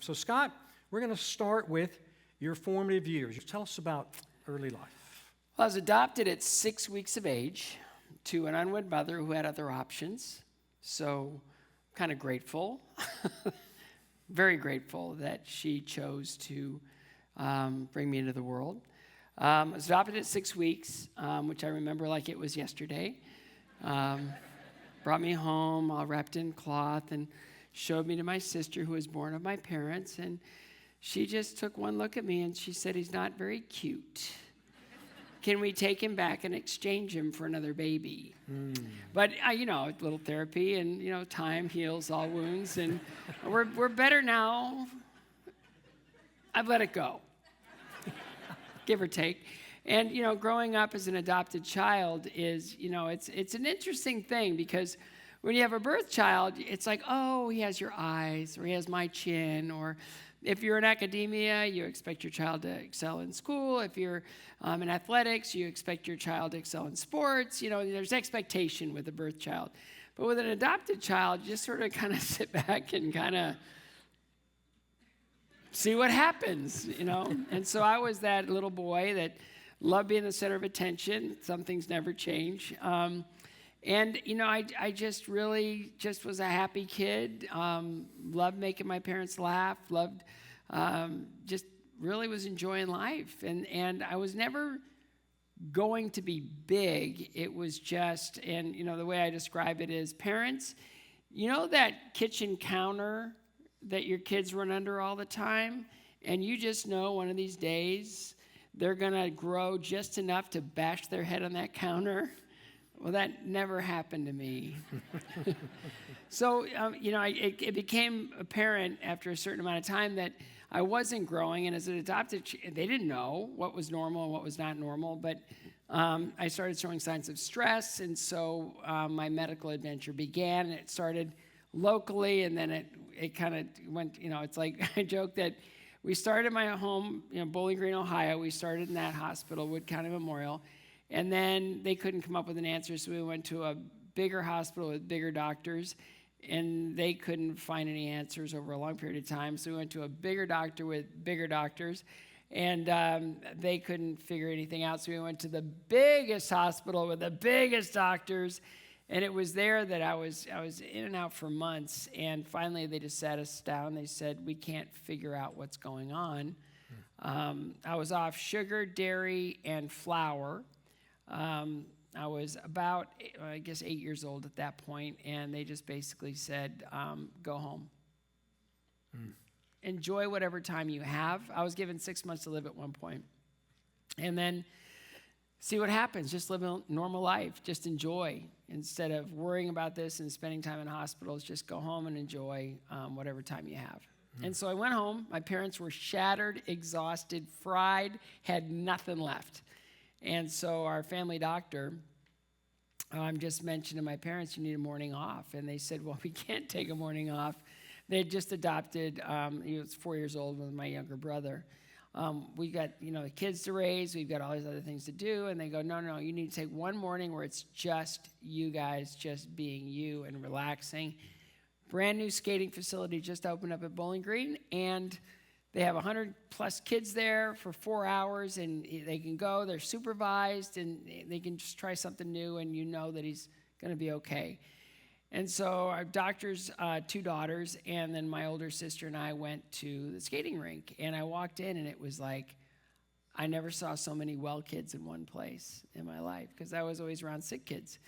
So, Scott, we're going to start with your formative years. Tell us about early life. Well, I was adopted at 6 weeks of age to an unwed mother who had other options. So, kind of grateful, very grateful that she chose to bring me into the world. I was adopted at 6 weeks, which I remember like it was yesterday. Brought me home, all wrapped in cloth, and showed me to my sister who was born of my parents. And she just took one look at me and she said, "He's not very cute. Can we take him back and exchange him for another baby?" But, a little therapy and, time heals all wounds. And we're better now. I've let it go, give or take. And, growing up as an adopted child is, it's an interesting thing because when you have a birth child, it's like, oh, he has your eyes or he has my chin. Or if you're in academia, you expect your child to excel in school. If you're in athletics, you expect your child to excel in sports. There's expectation with a birth child. But with an adopted child, you just sort of kind of sit back and kind of see what happens, And so I was that little boy that loved being the center of attention. Some things never change. I just really was a happy kid. Loved making my parents laugh. Loved, just really was enjoying life. And I was never going to be big. It was just, and the way I describe it is, parents, that kitchen counter that your kids run under all the time, and you just know one of these days they're going to grow just enough to bash their head on that counter. Well, that never happened to me. So, it became apparent after a certain amount of time that I wasn't growing, and as an adopted, they didn't know what was normal and what was not normal, but I started showing signs of stress, and so my medical adventure began, and it started locally, and then it kind of went, it's like I joke that we started in my home, Bowling Green, Ohio. We started in that hospital, Wood County Memorial, and then they couldn't come up with an answer, so we went to a bigger hospital with bigger doctors, and they couldn't find any answers over a long period of time, so we went to a bigger doctor with bigger doctors, and they couldn't figure anything out, so we went to the biggest hospital with the biggest doctors. And it was there that I was in and out for months, and finally they just sat us down. They said, "We can't figure out what's going on." I was off sugar, dairy, and flour. I was about, 8 years old at that point, and they just basically said, "Go home. Enjoy whatever time you have." I was given 6 months to live at one point. And then see what happens. Just live a normal life. Just enjoy. Instead of worrying about this and spending time in hospitals, just go home and enjoy whatever time you have. And so I went home. My parents were shattered, exhausted, fried, had nothing left. And so our family doctor just mentioned to my parents, "You need a morning off." And they said, "Well, we can't take a morning off." They had just adopted, he was 4 years old with my younger brother. We got, kids to raise, we've got all these other things to do, and they go, no, you need to take one morning where it's just you guys, just being you and relaxing. Brand new skating facility just opened up at Bowling Green, and they have 100 plus kids there for 4 hours, and they can go, they're supervised, and they can just try something new, and that he's going to be okay. And so our doctor's 2 daughters, and then my older sister and I went to the skating rink. And I walked in, and it was like, I never saw so many well kids in one place in my life, because I was always around sick kids.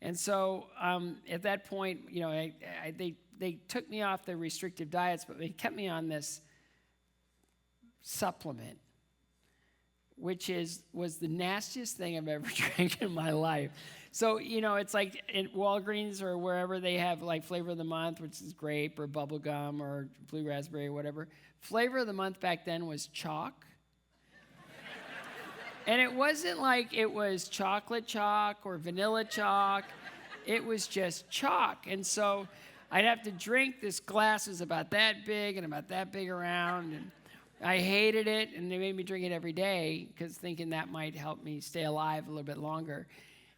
And so at that point, they took me off the restrictive diets, but they kept me on this supplement, which was the nastiest thing I've ever drank in my life. So, it's like in Walgreens or wherever they have like flavor of the month, which is grape or bubble gum or blue raspberry or whatever. Flavor of the month back then was chalk. And it wasn't like it was chocolate chalk or vanilla chalk. It was just chalk. And so I'd have to drink this glass was about that big and about that big around. And I hated it, and they made me drink it every day because thinking that might help me stay alive a little bit longer.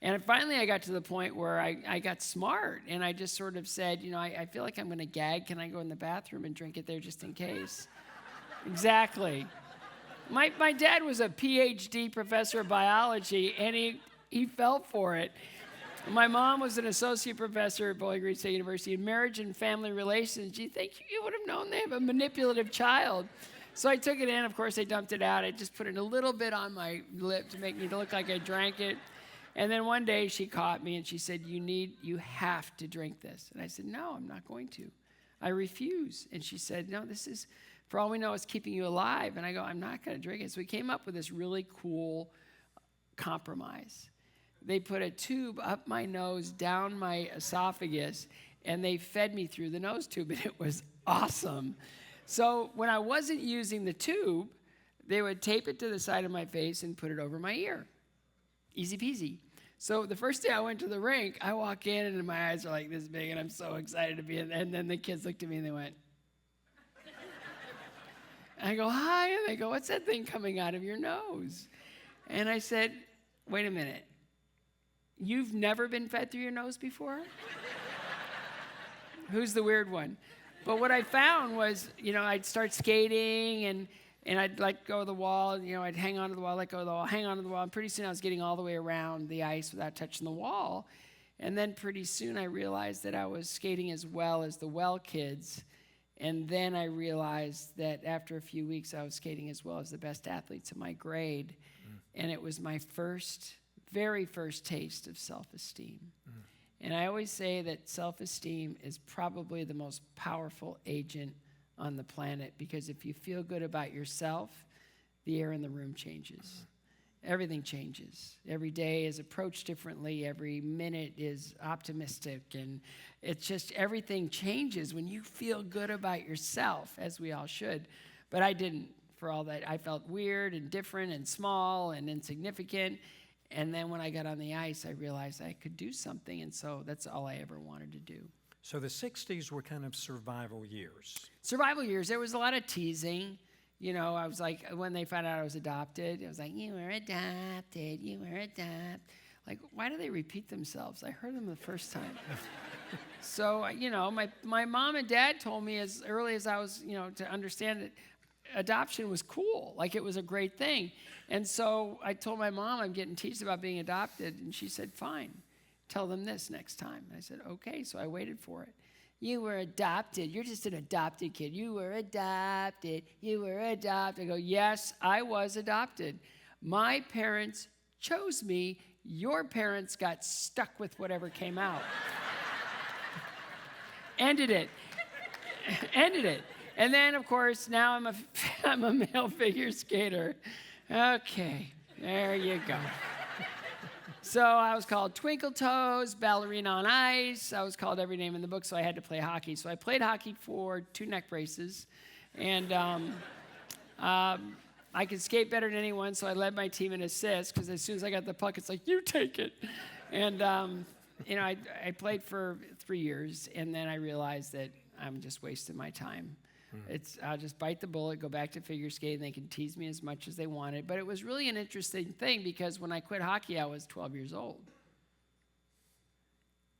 And finally, I got to the point where I got smart, and I just sort of said, I feel like I'm going to gag. Can I go in the bathroom and drink it there just in case? Exactly. My dad was a PhD professor of biology, and he fell for it. My mom was an associate professor at Bowling Green State University in marriage and family relations. Do you think you would have known they have a manipulative child? So I took it in. Of course, I dumped it out. I just put it a little bit on my lip to make me look like I drank it. And then one day she caught me and she said, you have to drink this. And I said, no, I'm not going to. I refuse. And she said, no, this is, for all we know, it's keeping you alive. And I go, I'm not going to drink it. So we came up with this really cool compromise. They put a tube up my nose, down my esophagus, and they fed me through the nose tube, and it was awesome. So when I wasn't using the tube, they would tape it to the side of my face and put it over my ear. Easy peasy. So the first day I went to the rink, I walk in and my eyes are like this big and I'm so excited to be in. And then the kids looked at me and they went. And I go, hi. And they go, what's that thing coming out of your nose? And I said, wait a minute. You've never been fed through your nose before? Who's the weird one? But what I found was, I'd start skating and I'd let go of the wall, I'd hang on to the wall, let go of the wall, hang on to the wall, and pretty soon I was getting all the way around the ice without touching the wall. And then pretty soon I realized that I was skating as well as the well kids. And then I realized that after a few weeks I was skating as well as the best athletes in my grade. And it was my very first taste of self-esteem. And I always say that self-esteem is probably the most powerful agent on the planet, because if you feel good about yourself, the air in the room changes. Everything changes. Every day is approached differently. Every minute is optimistic. And it's just everything changes when you feel good about yourself, as we all should. But I didn't. For all that, I felt weird and different and small and insignificant. And then when I got on the ice, I realized I could do something. And so that's all I ever wanted to do. So the 60s were kind of survival years. Survival years. There was a lot of teasing. I was like, when they found out I was adopted, it was like, you were adopted, you were adopted. Like, why do they repeat themselves? I heard them the first time. So, my mom and dad told me as early as I was, to understand that adoption was cool. Like, it was a great thing. And so I told my mom I'm getting teased about being adopted, and she said, fine. Tell them this next time. And I said, okay. So I waited for it. You were adopted. You're just an adopted kid. You were adopted. You were adopted. I go, yes, I was adopted. My parents chose me. Your parents got stuck with whatever came out. Ended it. And then, of course, now I'm a male figure skater. Okay, there you go. So I was called Twinkle Toes, Ballerina on Ice. I was called every name in the book, so I had to play hockey. So I played hockey for 2 neck braces. And I could skate better than anyone, so I led my team in assists, because as soon as I got the puck, it's like, you take it. And, I played for 3 years, and then I realized that I'm just wasting my time. I'll just bite the bullet, go back to figure skating. They can tease me as much as they wanted. But it was really an interesting thing, because when I quit hockey, I was 12 years old.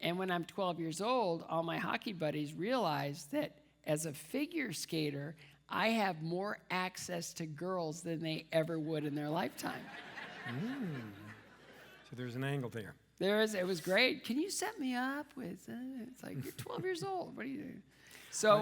And when I'm 12 years old, all my hockey buddies realized that as a figure skater, I have more access to girls than they ever would in their lifetime. So there's an angle there. It was great. Can you set me up with, it's like, you're 12 years old. What are you doing? So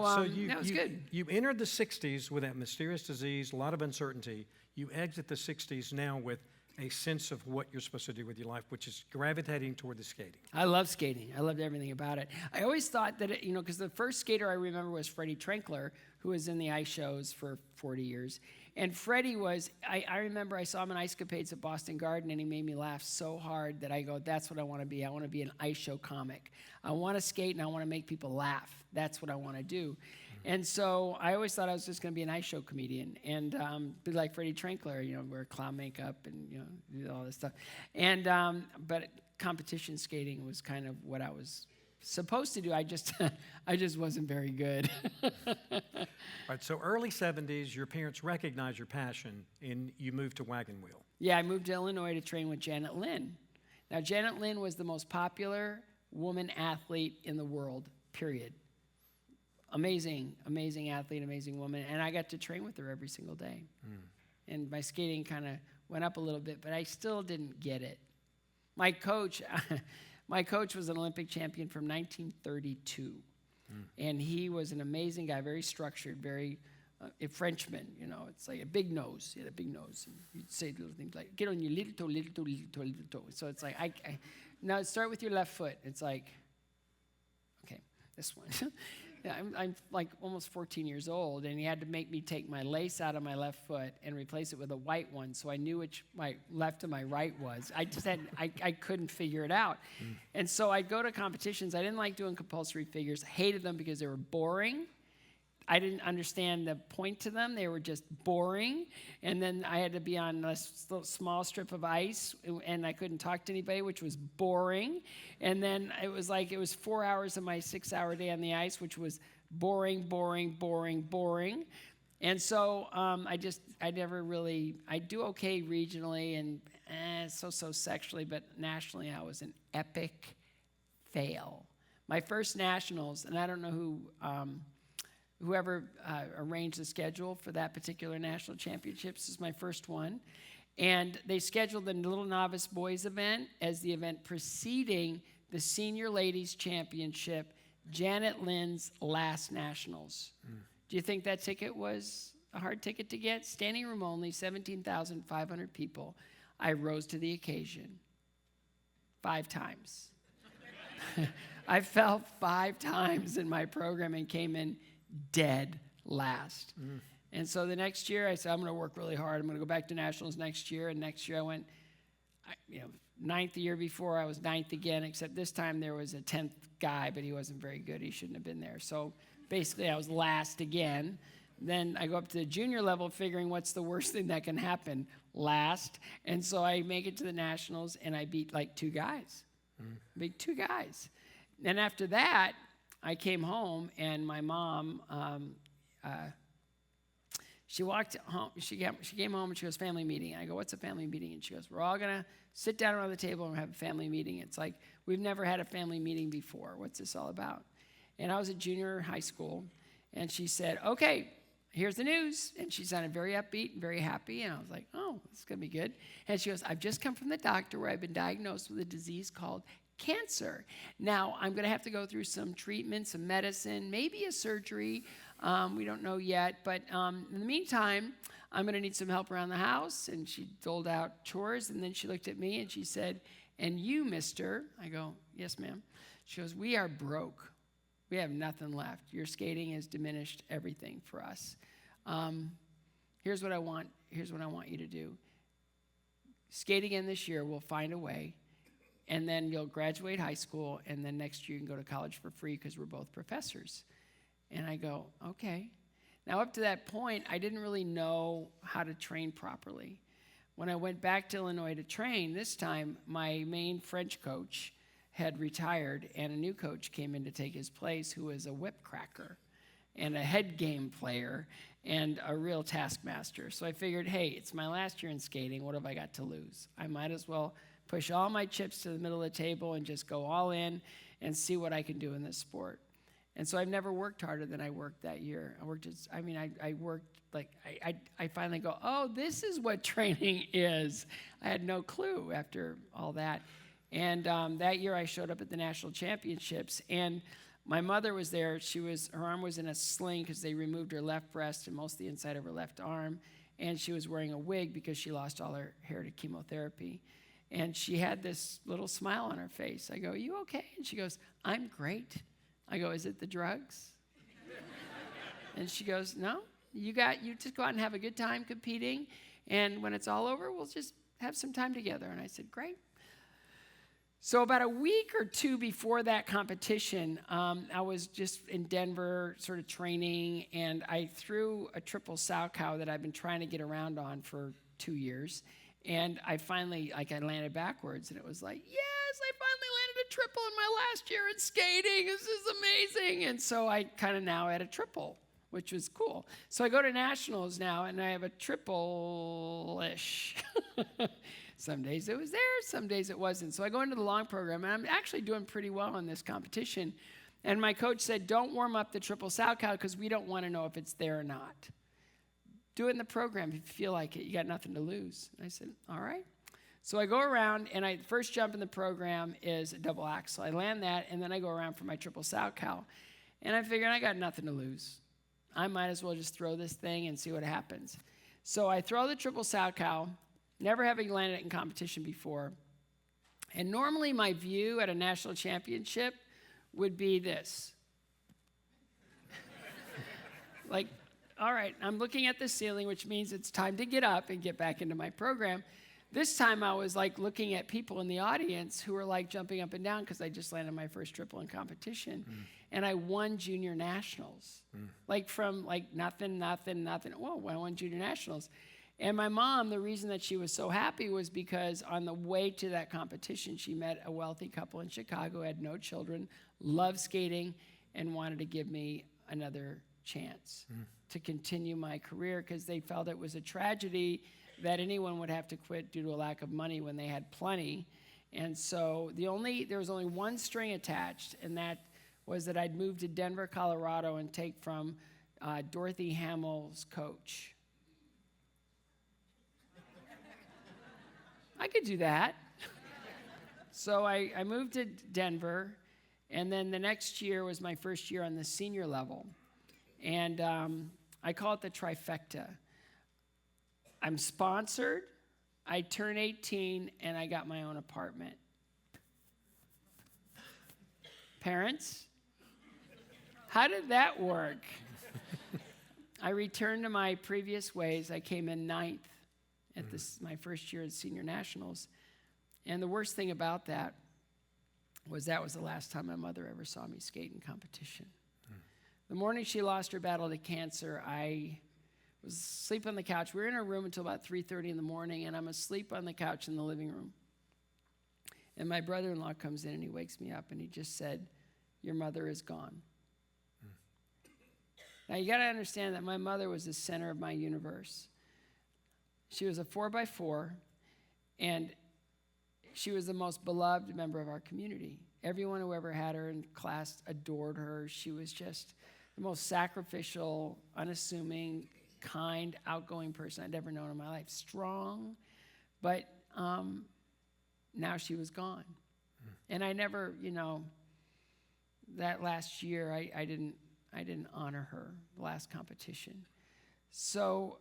that was good. You entered the 60s with that mysterious disease, a lot of uncertainty. You exit the 60s now with a sense of what you're supposed to do with your life, which is gravitating toward the skating. I love skating. I loved everything about it. I always thought that, because the first skater I remember was Freddie Trinkler, who was in the ice shows for 40 years. And Freddie was, I remember I saw him in Ice Capades at Boston Garden, and he made me laugh so hard that I go, that's what I want to be. I want to be an ice show comic. I want to skate, and I want to make people laugh. That's what I want to do. And so I always thought I was just going to be an ice show comedian and be like Freddie Trinkler, wear clown makeup and, do all this stuff. And but competition skating was kind of what I was supposed to do. I just wasn't very good. All right, so early 70s, your parents recognized your passion, and you moved to Wagon Wheel. Yeah, I moved to Illinois to train with Janet Lynn. Now, Janet Lynn was the most popular woman athlete in the world, period. Amazing, amazing athlete, amazing woman. And I got to train with her every single day. And my skating kind of went up a little bit, but I still didn't get it. My coach was an Olympic champion from 1932. And he was an amazing guy, very structured, very a Frenchman, you know. It's like a big nose. He had a big nose. And he'd say little things like, get on your little toe, little toe, little toe, little toe. So it's like, now start with your left foot. It's like, okay, this one. Yeah, I'm like almost 14 years old, and he had to make me take my lace out of my left foot and replace it with a white one, so I knew which my left and my right was. I just had, I couldn't figure it out. And so I'd go to competitions. I didn't like doing compulsory figures. Hated them because they were boring. I didn't understand the point to them. They were just boring. And then I had to be on a small strip of ice, and I couldn't talk to anybody, which was boring. And then it was 4 hours of my 6-hour day on the ice, which was boring, boring, boring, boring. And so I do okay regionally and so sexually, but nationally I was an epic fail. My first nationals, and I don't know whoever arranged the schedule for that particular national championships, is my first one. And they scheduled the Little Novice Boys event as the event preceding the Senior Ladies Championship, Janet Lynn's last nationals. Do you think that ticket was a hard ticket to get? Standing room only, 17,500 people. I rose to the occasion 5 times. I fell 5 times in my program and came in dead last. And so the next year I said, I'm going to work really hard. I'm going to go back to nationals next year. And next year I went, 9th the year before, I was 9th again, except this time there was a 10th guy, but he wasn't very good. He shouldn't have been there. So basically I was last again. Then I go up to the junior level figuring what's the worst thing that can happen? Last. And so I make it to the nationals and I beat like 2 guys. Beat 2 guys. And after that, I came home, and my mom, she walked home. She came home, and she goes, family meeting. And I go, what's a family meeting? And she goes, we're all going to sit down around the table and have a family meeting. It's like, we've never had a family meeting before. What's this all about? And I was at junior high school, and she said, okay, here's the news. And she sounded very upbeat and very happy, and I was like, oh, this is going to be good. And she goes, I've just come from the doctor where I've been diagnosed with a disease called cancer. Now, I'm going to have to go through some treatment, some medicine, maybe a surgery. We don't know yet. But in the meantime, I'm going to need some help around the house. And she doled out chores. And then she looked at me and she said, and you, mister? I go, yes, ma'am. She goes, we are broke. We have nothing left. Your skating has diminished everything for us. Here's what I want you to do. Skate again this year. We'll find a way. And then you'll graduate high school, and then next year you can go to college for free because we're both professors. And I go, okay. Now, up to that point, I didn't really know how to train properly. When I went back to Illinois to train, this time my main French coach had retired, and a new coach came in to take his place who was a whip cracker and a head game player and a real taskmaster. So I figured, hey, it's my last year in skating. What have I got to lose? I might as well push all my chips to the middle of the table and just go all in and see what I can do in this sport. And so I've never worked harder than I worked that year. I finally go, oh, this is what training is. I had no clue after all that. And that year I showed up at the national championships, and my mother was there. Her arm was in a sling because they removed her left breast and most of the inside of her left arm, and she was wearing a wig because she lost all her hair to chemotherapy. And she had this little smile on her face. I go, are you okay? And she goes, I'm great. I go, is it the drugs? And she goes, no, you just go out and have a good time competing, and when it's all over, we'll just have some time together. And I said, great. So about a week or 2 before that competition, I was just in Denver sort of training, and I threw a triple sow cow that I've been trying to get around on for 2 years. And I finally, I landed backwards, and it was like, yes, I finally landed a triple in my last year in skating. This is amazing. And so I kind of now had a triple, which was cool. So I go to nationals now, and I have a triple-ish. Some days it was there, some days it wasn't. So I go into the long program, and I'm actually doing pretty well in this competition. And my coach said, don't warm up the triple sow cow because we don't want to know if it's there or not. Do it in the program if you feel like it. You got nothing to lose. And I said, all right. So I go around, and the first jump in the program is a double axel. I land that, and then I go around for my triple sow cow. And I figured I got nothing to lose. I might as well just throw this thing and see what happens. So I throw the triple sow cow, never having landed it in competition before. And normally my view at a national championship would be this. Like, all right, I'm looking at the ceiling, which means it's time to get up and get back into my program. This time I was like looking at people in the audience who were like jumping up and down because I just landed my first triple in competition. And I won junior nationals. Like from like nothing. Whoa, I won junior nationals. And my mom, the reason that she was so happy was because on the way to that competition, she met a wealthy couple in Chicago, had no children, loved skating, and wanted to give me another chance to continue my career because they felt it was a tragedy that anyone would have to quit due to a lack of money when they had plenty. And so there was only one string attached, and that was that I'd move to Denver, Colorado, and take from Dorothy Hamill's coach. I could do that. So I moved to Denver, and then the next year was my first year on the senior level. And I call it the trifecta. I'm sponsored, I turn 18, and I got my own apartment. Parents, how did that work? I returned to my previous ways. I came in 9th at my first year at senior nationals. And the worst thing about that was the last time my mother ever saw me skate in competition. The morning she lost her battle to cancer, I was asleep on the couch. We were in our room until about 3:30 in the morning, and I'm asleep on the couch in the living room. And my brother-in-law comes in, and he wakes me up, and he just said, your mother is gone. Now, you got to understand that my mother was the center of my universe. She was a 4x4, and she was the most beloved member of our community. Everyone who ever had her in class adored her. She was just the most sacrificial, unassuming, kind, outgoing person I'd ever known in my life. Strong, but now she was gone. And I never, that last year, I didn't honor her, the last competition. So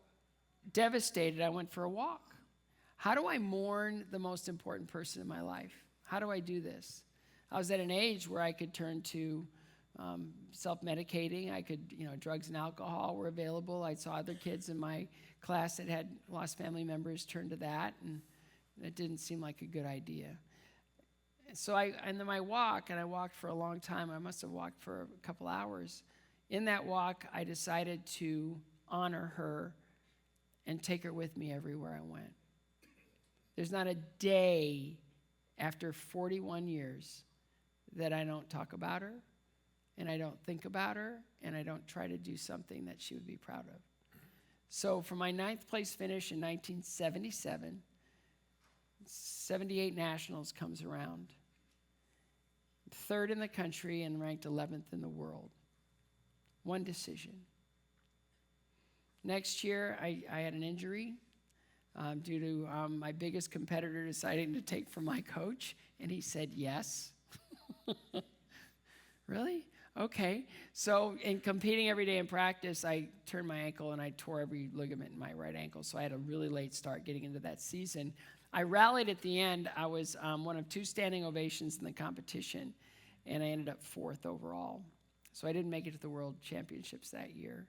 devastated, I went for a walk. How do I mourn the most important person in my life? How do I do this? I was at an age where I could turn to self-medicating. I could, drugs and alcohol were available. I saw other kids in my class that had lost family members turn to that, and it didn't seem like a good idea. So and then I walked for a long time. I must have walked for a couple hours. In that walk, I decided to honor her and take her with me everywhere I went. There's not a day after 41 years that I don't talk about her, and I don't think about her, and I don't try to do something that she would be proud of. So for my 9th place finish in 1977, 78 nationals comes around. 3rd in the country and ranked 11th in the world. One decision. Next year, I had an injury due to my biggest competitor deciding to take from my coach, and he said yes. Really? Okay. So in competing every day in practice, I turned my ankle and I tore every ligament in my right ankle, so I had a really late start getting into that season. I rallied at the end. I was one of 2 standing ovations in the competition, and I ended up 4th overall. So I didn't make it to the World Championships that year.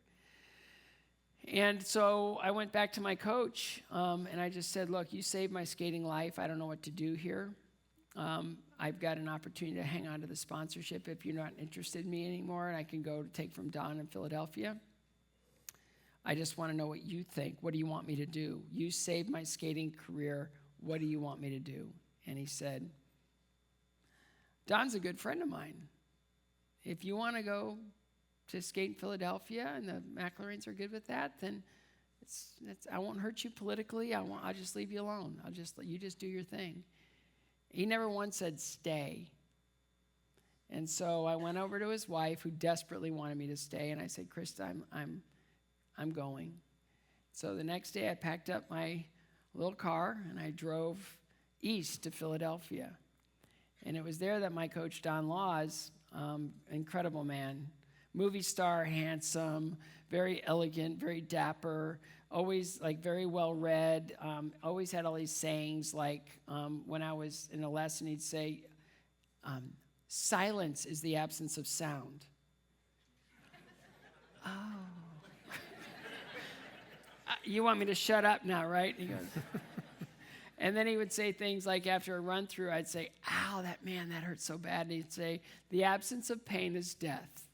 And so I went back to my coach, and I just said, look, you saved my skating life. I don't know what to do here. I've got an opportunity to hang on to the sponsorship if you're not interested in me anymore, and I can go to take from Don in Philadelphia. I just want to know what you think. What do you want me to do? You saved my skating career. What do you want me to do? And he said, Don's a good friend of mine. If you want to go, to skate in Philadelphia and the McElrains are good with that, then I won't hurt you politically. I'll just leave you alone. You just do your thing. He never once said stay. And so I went over to his wife, who desperately wanted me to stay, and I said, Krista, I'm going. So the next day I packed up my little car and I drove east to Philadelphia. And it was there that my coach, Don Laws, incredible man, movie star, handsome, very elegant, very dapper, always like very well read, always had all these sayings like when I was in a lesson, he'd say, silence is the absence of sound. Oh. You want me to shut up now, right? He goes, and then he would say things like after a run through, I'd say, ow, that hurt so bad. And he'd say, the absence of pain is death.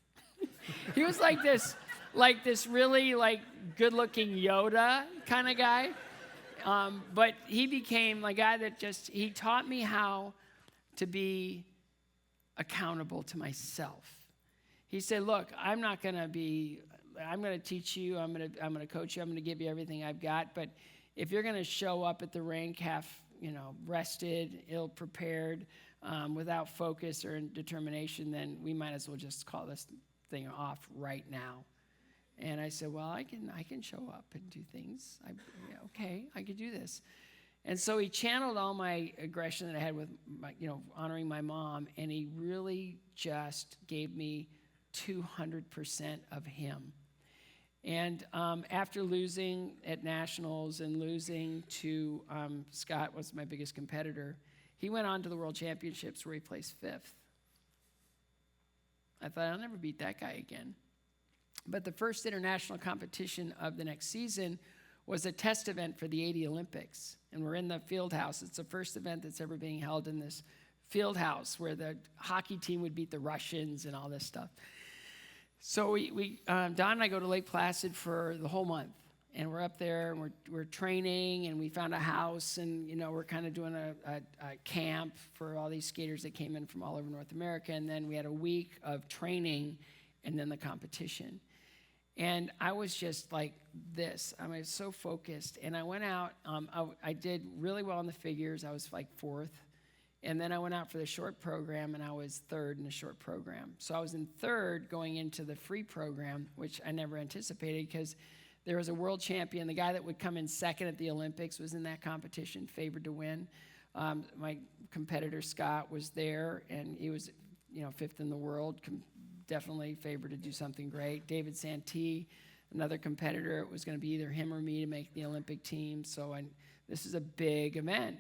He was like this really like good-looking Yoda kind of guy. But he became a guy that he taught me how to be accountable to myself. He said, look, I'm going to teach you, I'm going to coach you, I'm going to give you everything I've got, but if you're going to show up at the rink half, rested, ill-prepared, without focus or determination, then we might as well just call this thing off right now. And I said, well, I can show up and do things. Okay, I could do this. And so he channeled all my aggression that I had with honoring my mom, and he really just gave me 200% of him. And after losing at nationals and losing to Scott, was my biggest competitor, he went on to the World Championships where he placed 5th. I thought, I'll never beat that guy again. But the first international competition of the next season was a test event for the 80 Olympics. And we're in the field house. It's the first event that's ever being held in this field house where the hockey team would beat the Russians and all this stuff. So Don and I go to Lake Placid for the whole month. And we're up there, and we're training, and we found a house, and, we're kind of doing a camp for all these skaters that came in from all over North America. And then we had a week of training and then the competition. And I was just like this. I was so focused. And I went out. I did really well in the figures. I was like 4th. And then I went out for the short program, and I was 3rd in the short program. So I was in 3rd going into the free program, which I never anticipated because there was a world champion. The guy that would come in 2nd at the Olympics was in that competition, favored to win. My competitor, Scott, was there, and he was 5th in the world, definitely favored to do something great. David Santee, another competitor, it was going to be either him or me to make the Olympic team. So this is a big event.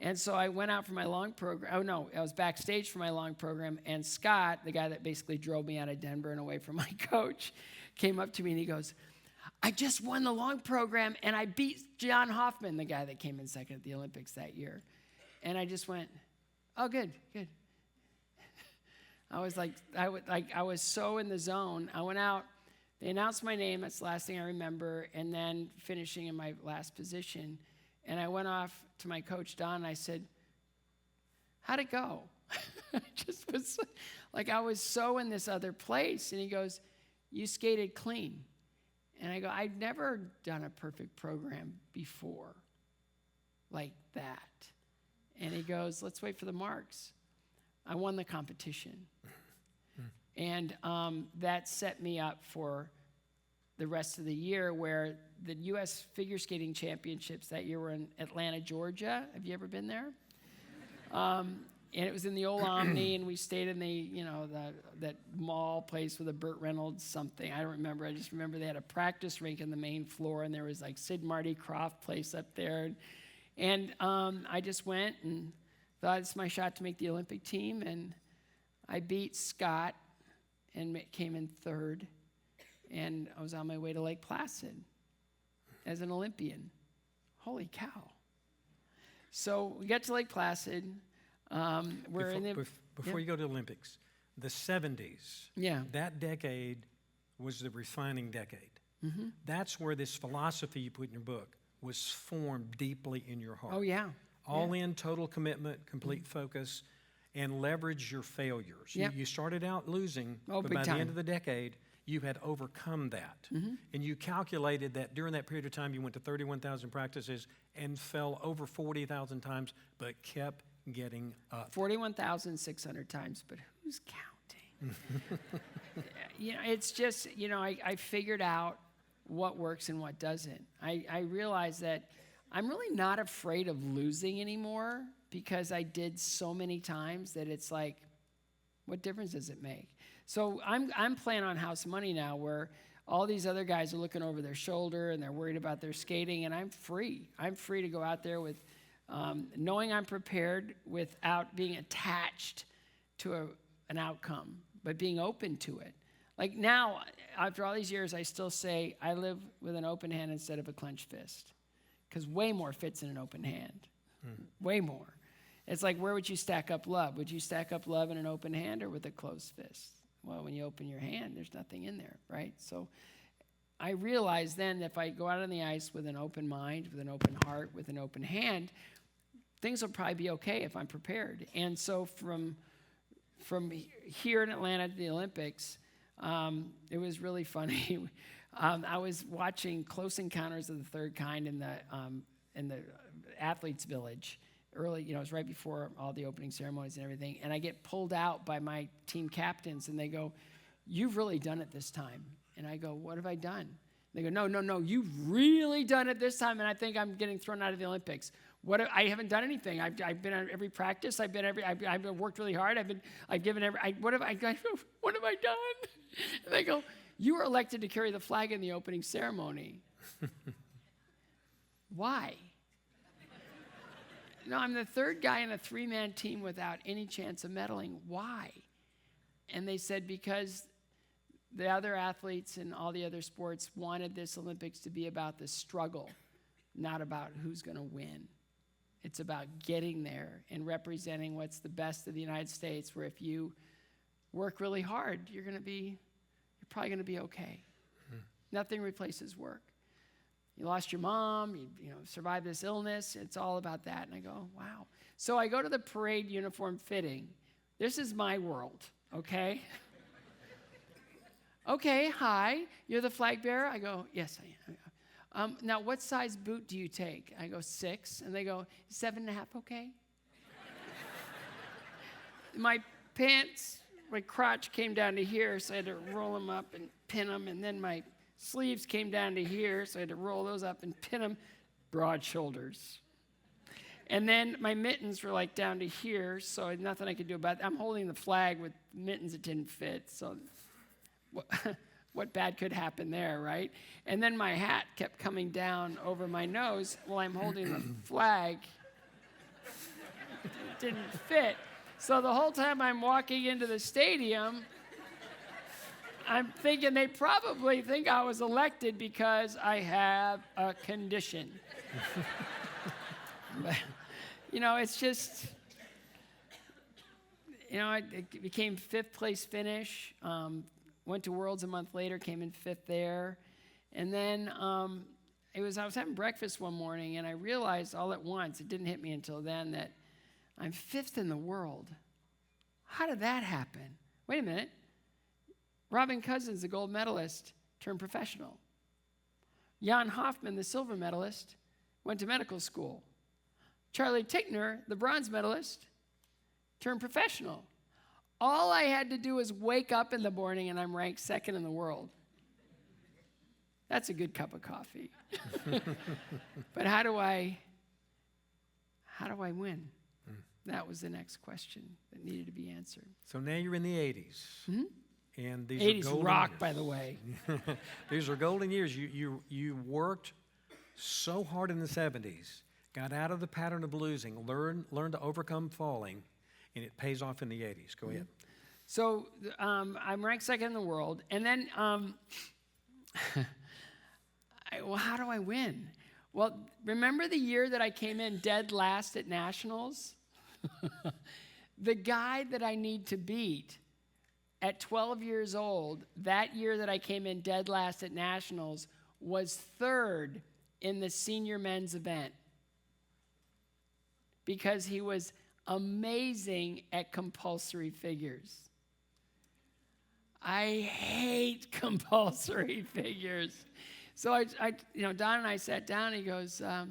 And so I went out for my long program. I was backstage for my long program, and Scott, the guy that basically drove me out of Denver and away from my coach, came up to me and he goes, I just won the long program, and I beat John Hoffman, the guy that came in 2nd at the Olympics that year. And I just went, oh, good. I was I was so in the zone. I went out, they announced my name, that's the last thing I remember, and then finishing in my last position. And I went off to my coach, Don, and I said, how'd it go? I just was I was so in this other place. And he goes, you skated clean. And I go, I've never done a perfect program before like that. And he goes, let's wait for the marks. I won the competition. And that set me up for the rest of the year, where the U.S. Figure Skating Championships that year were in Atlanta, Georgia. Have you ever been there? And it was in the old Omni, and we stayed in that mall place with a Burt Reynolds something. I don't remember. I just remember they had a practice rink in the main floor, and there was Sid Marty Krofft place up there. And I just went and thought it's my shot to make the Olympic team, and I beat Scott and came in 3rd. And I was on my way to Lake Placid as an Olympian. Holy cow. So we got to Lake Placid. Before you go to the Olympics, the 70s, that decade was the refining decade. Mm-hmm. That's where this philosophy you put in your book was formed deeply in your heart. Oh, yeah. All in, total commitment, complete focus, and leverage your failures. Yep. You started out losing, but by the time. end of the decade, you had overcome that. And you calculated that during that period of time, you went to 31,000 practices and fell over 40,000 times, but kept getting up. 41,600 times, but who's counting? It's just, I figured out what works and what doesn't. I realized that I'm really not afraid of losing anymore because I did so many times that it's like, what difference does it make? So I'm playing on house money now where all these other guys are looking over their shoulder and they're worried about their skating, and I'm free. I'm free to go out there with knowing I'm prepared without being attached to an outcome, but being open to it. Like now, after all these years, I still say I live with an open hand instead of a clenched fist, because way more fits in an open hand. Way more. It's like, where would you stack up love? Would you stack up love in an open hand or with a closed fist? Well, when you open your hand, there's nothing in there, right? So I realized then if I go out on the ice with an open mind, with an open heart, with an open hand, things will probably be okay if I'm prepared. And so from here in Atlanta to the Olympics, it was really funny. I was watching Close Encounters of the Third Kind in the athletes' village early. It was right before all the opening ceremonies and everything. And I get pulled out by my team captains, and they go, "You've really done it this time." And I go, "What have I done?" They go, No, you've really done it this time, and I think I'm getting thrown out of the Olympics. I haven't done anything. I've been at every practice. I've worked really hard. What have I done? And they go, "You were elected to carry the flag in the opening ceremony." Why? No, I'm the third guy in a 3-man team without any chance of medaling. Why? And they said, because the other athletes in all the other sports wanted this Olympics to be about the struggle, not about who's going to win. It's about getting there and representing what's the best of the United States, where if you work really hard, you're probably going to be okay. Nothing replaces work. You lost your mom, you survived this illness. It's all about that. And I go, wow. So I go to the parade uniform fitting. This is my world, okay? Okay, hi, you're the flag bearer? I go, yes, I am. Now, what size boot do you take? I go, 6. And they go, 7.5, okay? My pants, my crotch came down to here, so I had to roll them up and pin them. And then my sleeves came down to here, so I had to roll those up and pin them. Broad shoulders. And then my mittens were like down to here, so nothing I could do about it. I'm holding the flag with mittens that didn't fit, so what bad could happen there, right? And then my hat kept coming down over my nose while I'm holding the flag. It didn't fit. So the whole time I'm walking into the stadium, I'm thinking they probably think I was elected because I have a condition. But, it's just, it became 5th place finish. Went to Worlds a month later, came in 5th there. And then I was having breakfast one morning, and I realized all at once, it didn't hit me until then, that I'm 5th in the world. How did that happen? Wait a minute. Robin Cousins, the gold medalist, turned professional. Jan Hoffman, the silver medalist, went to medical school. Charlie Tickner, the bronze medalist, turned professional. All I had to do was wake up in the morning and I'm ranked 2nd in the world. That's a good cup of coffee. But how do I win? That was the next question that needed to be answered. So now you're in the 80s. Mm-hmm. And these 80s are golden rock, years. by the way. These are golden years. You worked so hard in the 70s, got out of the pattern of losing, learned to overcome falling, and it pays off in the 80s. Go ahead. So I'm ranked 2nd in the world. And then, how do I win? Well, remember the year that I came in dead last at Nationals? The guy that I need to beat at 12 years old, that year that I came in dead last at Nationals, was 3rd in the senior men's event because he was amazing at compulsory figures. I hate compulsory figures. So Don and I sat down, and he goes, so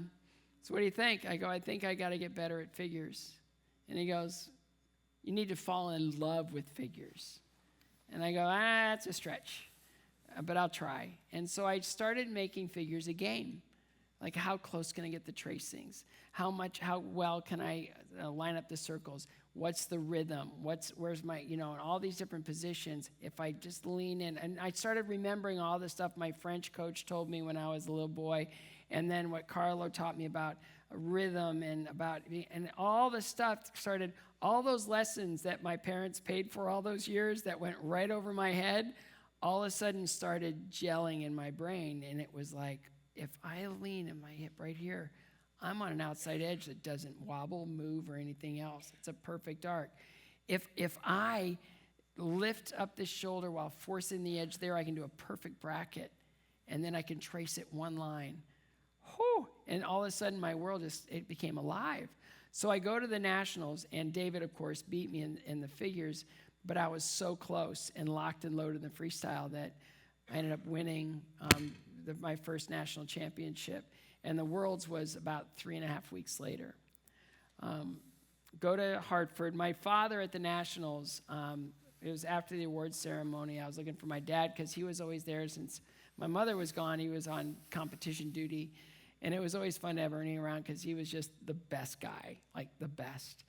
what do you think? I go, I think I got to get better at figures. And he goes, you need to fall in love with figures. And I go, that's a stretch, but I'll try. And so I started making figures a game. Like, how close can I get the tracings? How well can I line up the circles? What's the rhythm? Where's my, and all these different positions. If I just lean in, and I started remembering all the stuff my French coach told me when I was a little boy, and then what Carlo taught me about rhythm and all the stuff started, all those lessons that my parents paid for all those years that went right over my head, all of a sudden started gelling in my brain, and it was like, if I lean in my hip right here, I'm on an outside edge that doesn't wobble, move, or anything else. It's a perfect arc. If I lift up the shoulder while forcing the edge there, I can do a perfect bracket, and then I can trace it one line. Whew, and all of a sudden, my world it became alive. So I go to the nationals, and David, of course, beat me in the figures, but I was so close and locked and loaded in the freestyle that I ended up winning my first national championship, and the Worlds was about 3.5 weeks later. Go to Hartford. My father at the nationals, it was after the awards ceremony. I was looking for my dad because he was always there since my mother was gone. He was on competition duty, and it was always fun to have Ernie around because he was just the best guy, like the best.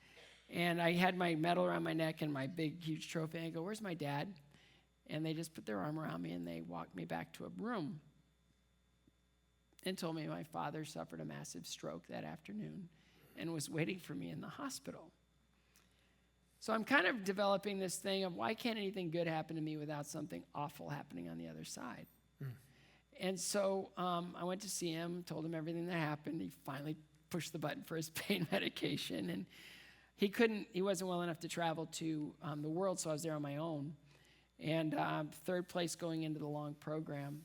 And I had my medal around my neck and my big, huge trophy, and I go, where's my dad? And they just put their arm around me, and they walked me back to a room and told me my father suffered a massive stroke that afternoon and was waiting for me in the hospital. So I'm kind of developing this thing of why can't anything good happen to me without something awful happening on the other side? And so I went to see him, told him everything that happened. He finally pushed the button for his pain medication, and he wasn't well enough to travel to the World, so I was there on my own. And third place going into the long program.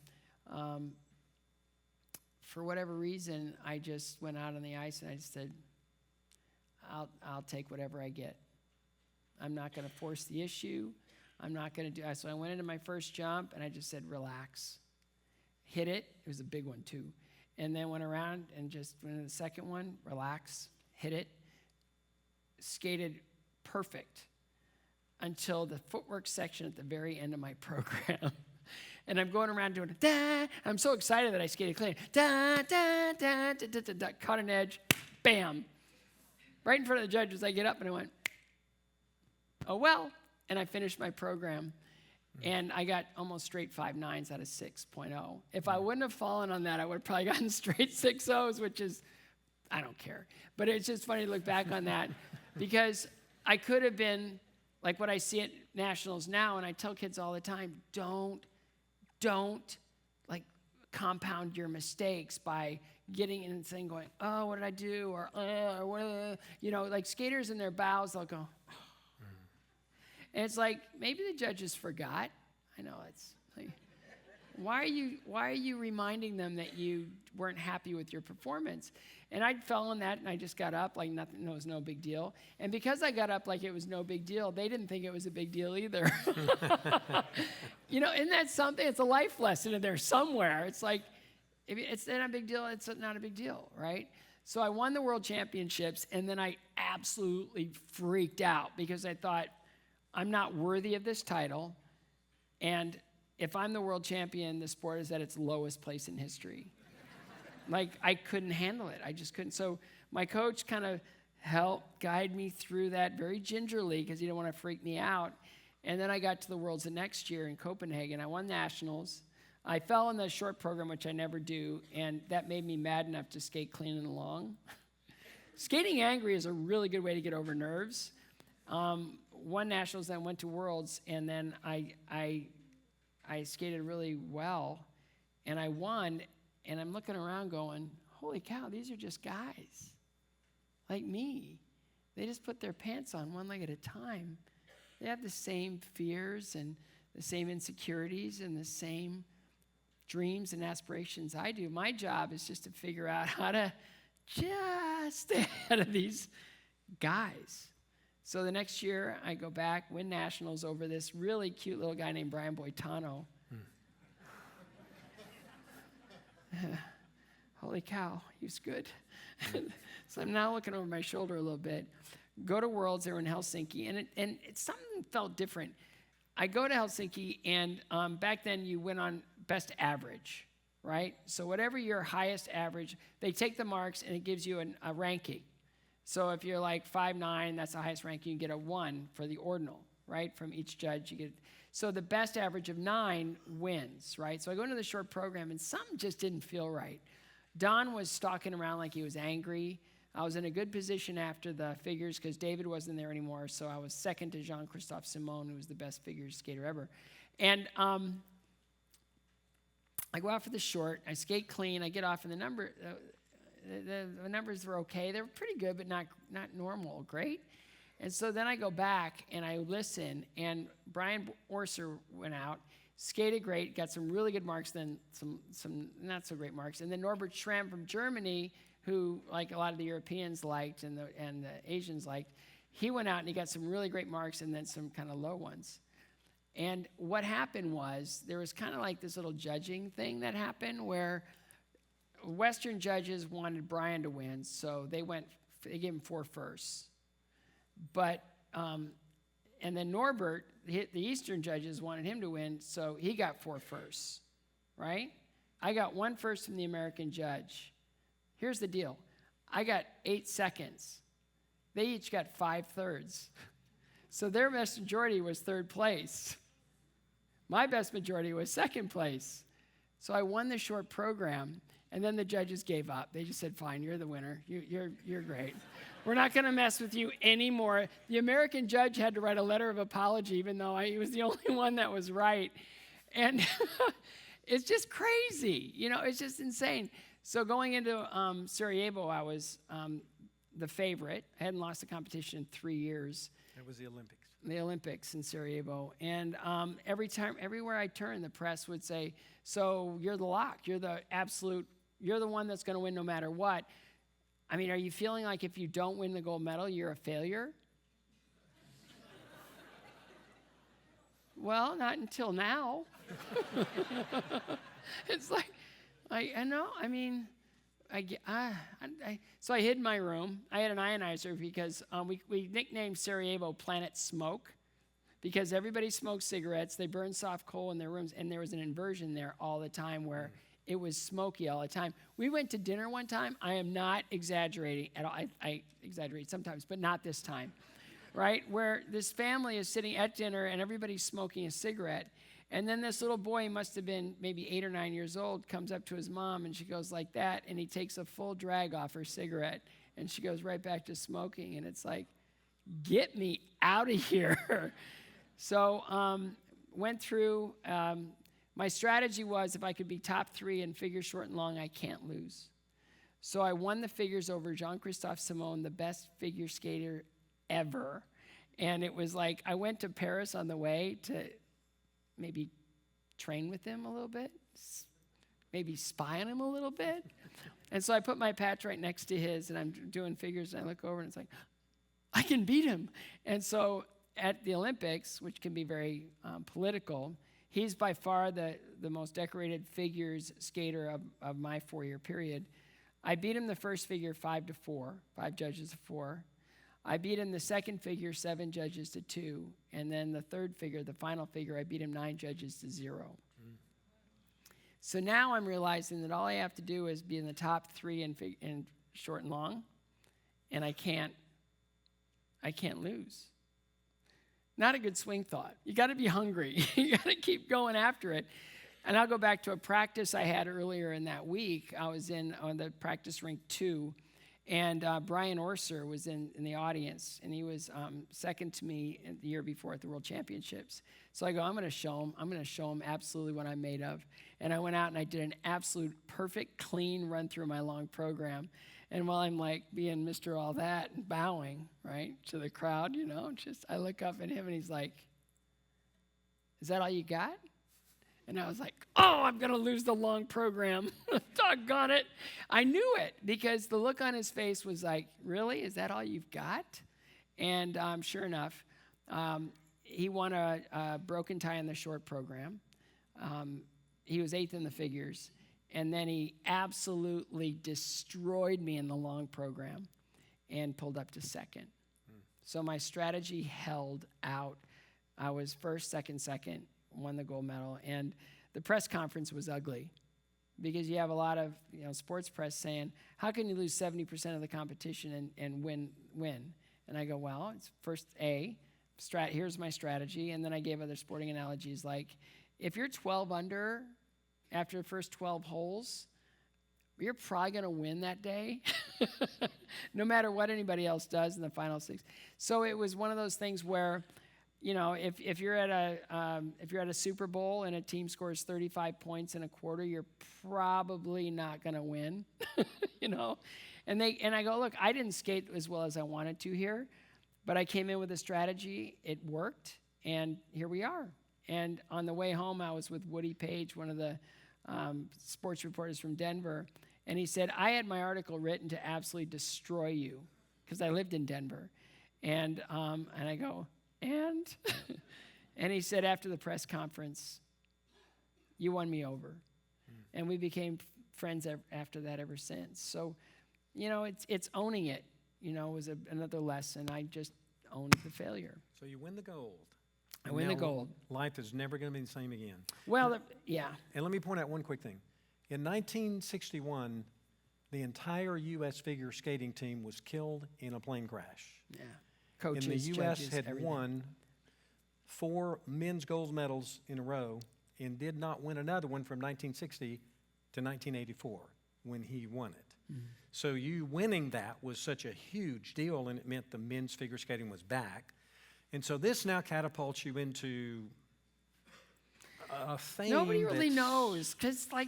For whatever reason, I just went out on the ice and I just said, I'll take whatever I get. I'm not going to force the issue. I'm not going to do. So I went into my first jump and I just said, relax. Hit it. It was a big one too. And then went around and just went into the second one, relax, hit it. Skated perfect until the footwork section at the very end of my program. And I'm going around doing da. I'm so excited that I skated clean. Da, da, da, da, da, da, da. Caught an edge. Bam. Right in front of the judges, I get up and I went, oh, well. And I finished my program. And I got almost straight 5.9s out of 6.0. If I wouldn't have fallen on that, I would have probably gotten straight 6.0s, which is, I don't care. But it's just funny to look back on that because I could have been like what I see at nationals now, and I tell kids all the time, don't like compound your mistakes by getting in and saying, going, oh, what did I do? Or like skaters in their bows, they'll go, oh. And it's like, maybe the judges forgot. I know, it's like, why are you reminding them that you weren't happy with your performance? And I fell on that, and I just got up like nothing. It was no big deal. And because I got up like it was no big deal, they didn't think it was a big deal either. Isn't that something? It's a life lesson in there somewhere. It's like, if it's not a big deal, it's not a big deal, right? So I won the world championships, and then I absolutely freaked out because I thought, I'm not worthy of this title, and if I'm the world champion, the sport is at its lowest place in history. Like, I couldn't handle it. I just couldn't. So my coach kind of helped guide me through that very gingerly because he didn't want to freak me out. And then I got to the Worlds the next year in Copenhagen. I won nationals. I fell in the short program, which I never do, and that made me mad enough to skate clean and long. Skating angry is a really good way to get over nerves. Won nationals, then went to Worlds, and then I skated really well, and I won. And I'm looking around going, holy cow, these are just guys like me. They just put their pants on one leg at a time. They have the same fears and the same insecurities and the same dreams and aspirations I do. My job is just to figure out how to just stay ahead of these guys So the next year, I go back, win nationals over this really cute little guy named Brian Boitano. Holy cow, he was good. So I'm now looking over my shoulder a little bit. Go to Worlds, they were in Helsinki, and something felt different. I go to Helsinki, and back then you went on best average, right? So whatever your highest average, they take the marks, and it gives you a ranking. So if you're like 5'9", that's the highest ranking, you get a 1 for the ordinal, right? From each judge, you get. So the best average of 9 wins, right? So I go into the short program, and something just didn't feel right. Don was stalking around like he was angry. I was in a good position after the figures because David wasn't there anymore, so I was second to Jean-Christophe Simon, who was the best figure skater ever. And I go out for the short. I skate clean. I get off, and the numbers were okay. They were pretty good, but not normal, great. And so then I go back, and I listen, and Brian Orser went out, skated great, got some really good marks, then some not so great marks. And then Norbert Schramm from Germany, who like a lot of the Europeans liked and the Asians liked, he went out and he got some really great marks and then some kind of low ones. And what happened was there was kind of like this little judging thing that happened where Western judges wanted Brian to win, so they gave him 4 firsts. But and then Norbert, the Eastern judges wanted him to win, so he got 4 firsts, right? I got 1 first from the American judge. Here's the deal. I got 8 seconds. They each got 5 thirds. So their best majority was 3rd place. My best majority was 2nd place. So I won the short program, and then the judges gave up. They just said, fine, you're the winner. You're great. We're not going to mess with you anymore. The American judge had to write a letter of apology, even though he was the only one that was right. And it's just crazy. It's just insane. So going into Sarajevo, I was the favorite. I hadn't lost a competition in 3 years. That was the Olympics. The Olympics in Sarajevo. And everywhere I turned, the press would say, so you're the lock. You're the one that's going to win no matter what. I mean, are you feeling like if you don't win the gold medal, you're a failure? Well, not until now. It's like, I know, I mean, so I hid in my room. I had an ionizer because we nicknamed Sarajevo Planet Smoke because everybody smoked cigarettes. They burned soft coal in their rooms, and there was an inversion there all the time where it was smoky all the time. We went to dinner one time. I am not exaggerating at all. I exaggerate sometimes, but not this time, right? Where this family is sitting at dinner, and everybody's smoking a cigarette. And then this little boy, he must have been maybe 8 or 9 years old, comes up to his mom, and she goes like that, and he takes a full drag off her cigarette, and she goes right back to smoking. And it's like, get me out of here. So went through. My strategy was if I could be top 3 in figure short and long, I can't lose. So I won the figures over Jean-Christophe Simon, the best figure skater ever. And it was like I went to Paris on the way to maybe train with him a little bit, maybe spy on him a little bit. And so I put my patch right next to his, and I'm doing figures, and I look over, and it's like, I can beat him. And so at the Olympics, which can be very political, he's by far the most decorated figures skater of my 4-year period. I beat him the first figure 5-4, 5 judges to 4. I beat him the second figure 7 judges to 2. And then the third figure, the final figure, I beat him 9 judges to 0. So now I'm realizing that all I have to do is be in the top 3 in short and long, and I can't lose. Not a good swing thought. You got to be hungry. You got to keep going after it. And I'll go back to a practice I had earlier in that week. I was on the practice rink 2, and Brian Orser was in the audience, and he was second to me the year before at the World Championships. So I go, I'm going to show him absolutely what I'm made of. And I went out and I did an absolute perfect, clean run through my long program. And while I'm like being Mr. All That and bowing, right, to the crowd, I look up at him and he's like, is that all you got? And I was like, oh, I'm going to lose the long program. Doggone it. I knew it because the look on his face was like, really? Is that all you've got? And sure enough, he won a broken tie in the short program. He was 8th in the figures. And then he absolutely destroyed me in the long program and pulled up to 2nd. So my strategy held out. I was first, second, won the gold medal. And the press conference was ugly because you have a lot of sports press saying, how can you lose 70% of the competition and win? And I go, well, it's first here's my strategy. And then I gave other sporting analogies like, if you're 12 under after the first 12 holes, you're probably going to win that day, no matter what anybody else does in the final 6. So it was one of those things where, if you're at a Super Bowl and a team scores 35 points in a quarter, you're probably not going to win, And I go, look, I didn't skate as well as I wanted to here, but I came in with a strategy. It worked, and here we are. And on the way home, I was with Woody Page, one of the sports reporters from Denver, and he said, I had my article written to absolutely destroy you because I lived in Denver. And I go, and? And he said, after the press conference, you won me over. And we became friends after that ever since. So, it's owning it, was another lesson. I just owned the failure. So you win the gold. I win the gold. Life is never going to be the same again. Well, yeah. And let me point out one quick thing. In 1961, the entire U.S. figure skating team was killed in a plane crash. Yeah. Coaches, and the U.S. judges, had everything. won 4 men's gold medals in a row and did not win another one from 1960 to 1984 when he won it. Mm-hmm. So you winning that was such a huge deal, and it meant the men's figure skating was back. And so this now catapults you into a fame. Nobody really knows because, I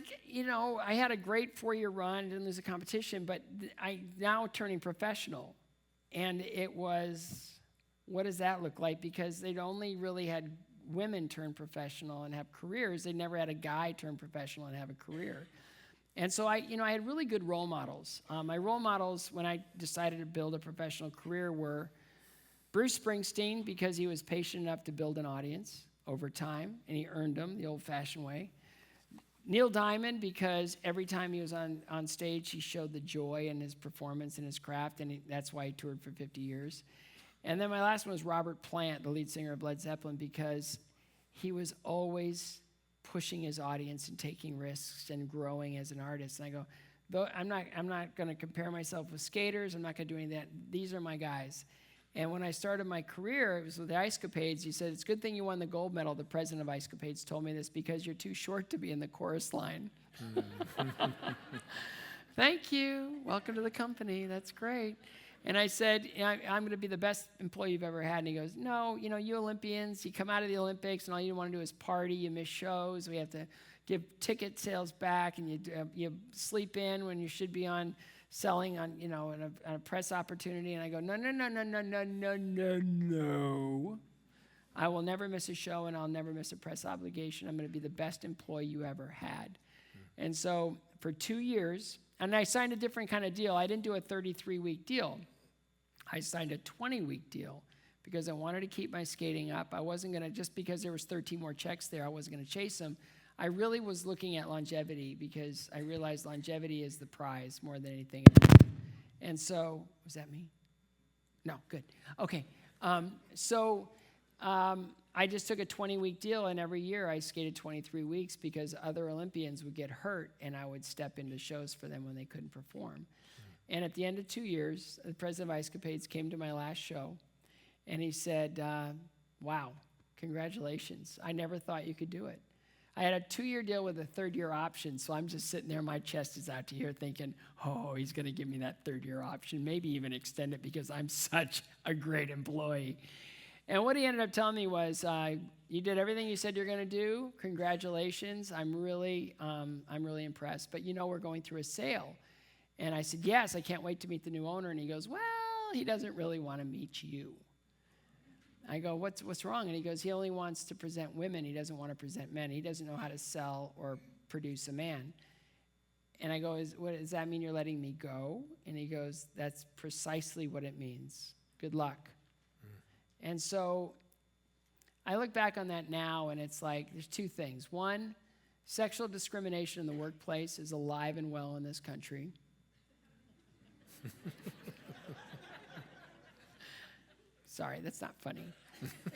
had a great 4-year run, didn't lose a competition, but I now turning professional. And it was, what does that look like? Because they'd only really had women turn professional and have careers. They never had a guy turn professional and have a career. And so I had really good role models. My role models when I decided to build a professional career were Bruce Springsteen, because he was patient enough to build an audience over time, and he earned them the old-fashioned way. Neil Diamond, because every time he was on stage, he showed the joy in his performance and his craft, and that's why he toured for 50 years. And then my last one was Robert Plant, the lead singer of Led Zeppelin, because he was always pushing his audience and taking risks and growing as an artist. And I go, though I'm not going to compare myself with skaters. I'm not going to do any of that. These are my guys. And when I started my career, it was with the Ice Capades. He said, it's a good thing you won the gold medal. The president of Ice Capades told me this because you're too short to be in the chorus line. Thank you. Welcome to the company. That's great. And I said, I'm going to be the best employee you've ever had. And he goes, no, you Olympians, you come out of the Olympics and all you want to do is party. You miss shows. We have to give ticket sales back, and you sleep in when you should be on selling on a press opportunity. And I go, no. I will never miss a show, and I'll never miss a press obligation. I'm going to be the best employee you ever had. And so for 2 years, and I signed a different kind of deal. I didn't do a 33-week deal. I signed a 20-week deal because I wanted to keep my skating up. I wasn't going to, just because there was 13 more checks there, I wasn't going to chase them. I really was looking at longevity because I realized longevity is the prize more than anything else. And so, was that me? No, good. Okay. I just took a 20-week deal, and every year I skated 23 weeks because other Olympians would get hurt, and I would step into shows for them when they couldn't perform. And at the end of 2 years, the president of Ice Capades came to my last show, and he said, wow, congratulations. I never thought you could do it. I had a 2-year deal with a 3rd-year option, so I'm just sitting there, my chest is out to here thinking, oh, he's going to give me that 3rd-year option, maybe even extend it because I'm such a great employee. And what he ended up telling me was, you did everything you said you're going to do. Congratulations. I'm really impressed. But we're going through a sale. And I said, yes, I can't wait to meet the new owner. And he goes, well, he doesn't really want to meet you. I go, what's wrong? And he goes, he only wants to present women. He doesn't want to present men. He doesn't know how to sell or produce a man. And I go, what does that mean you're letting me go? And he goes, that's precisely what it means. Good luck. And so I look back on that now, and it's like there's two things. One, sexual discrimination in the workplace is alive and well in this country. Sorry, that's not funny.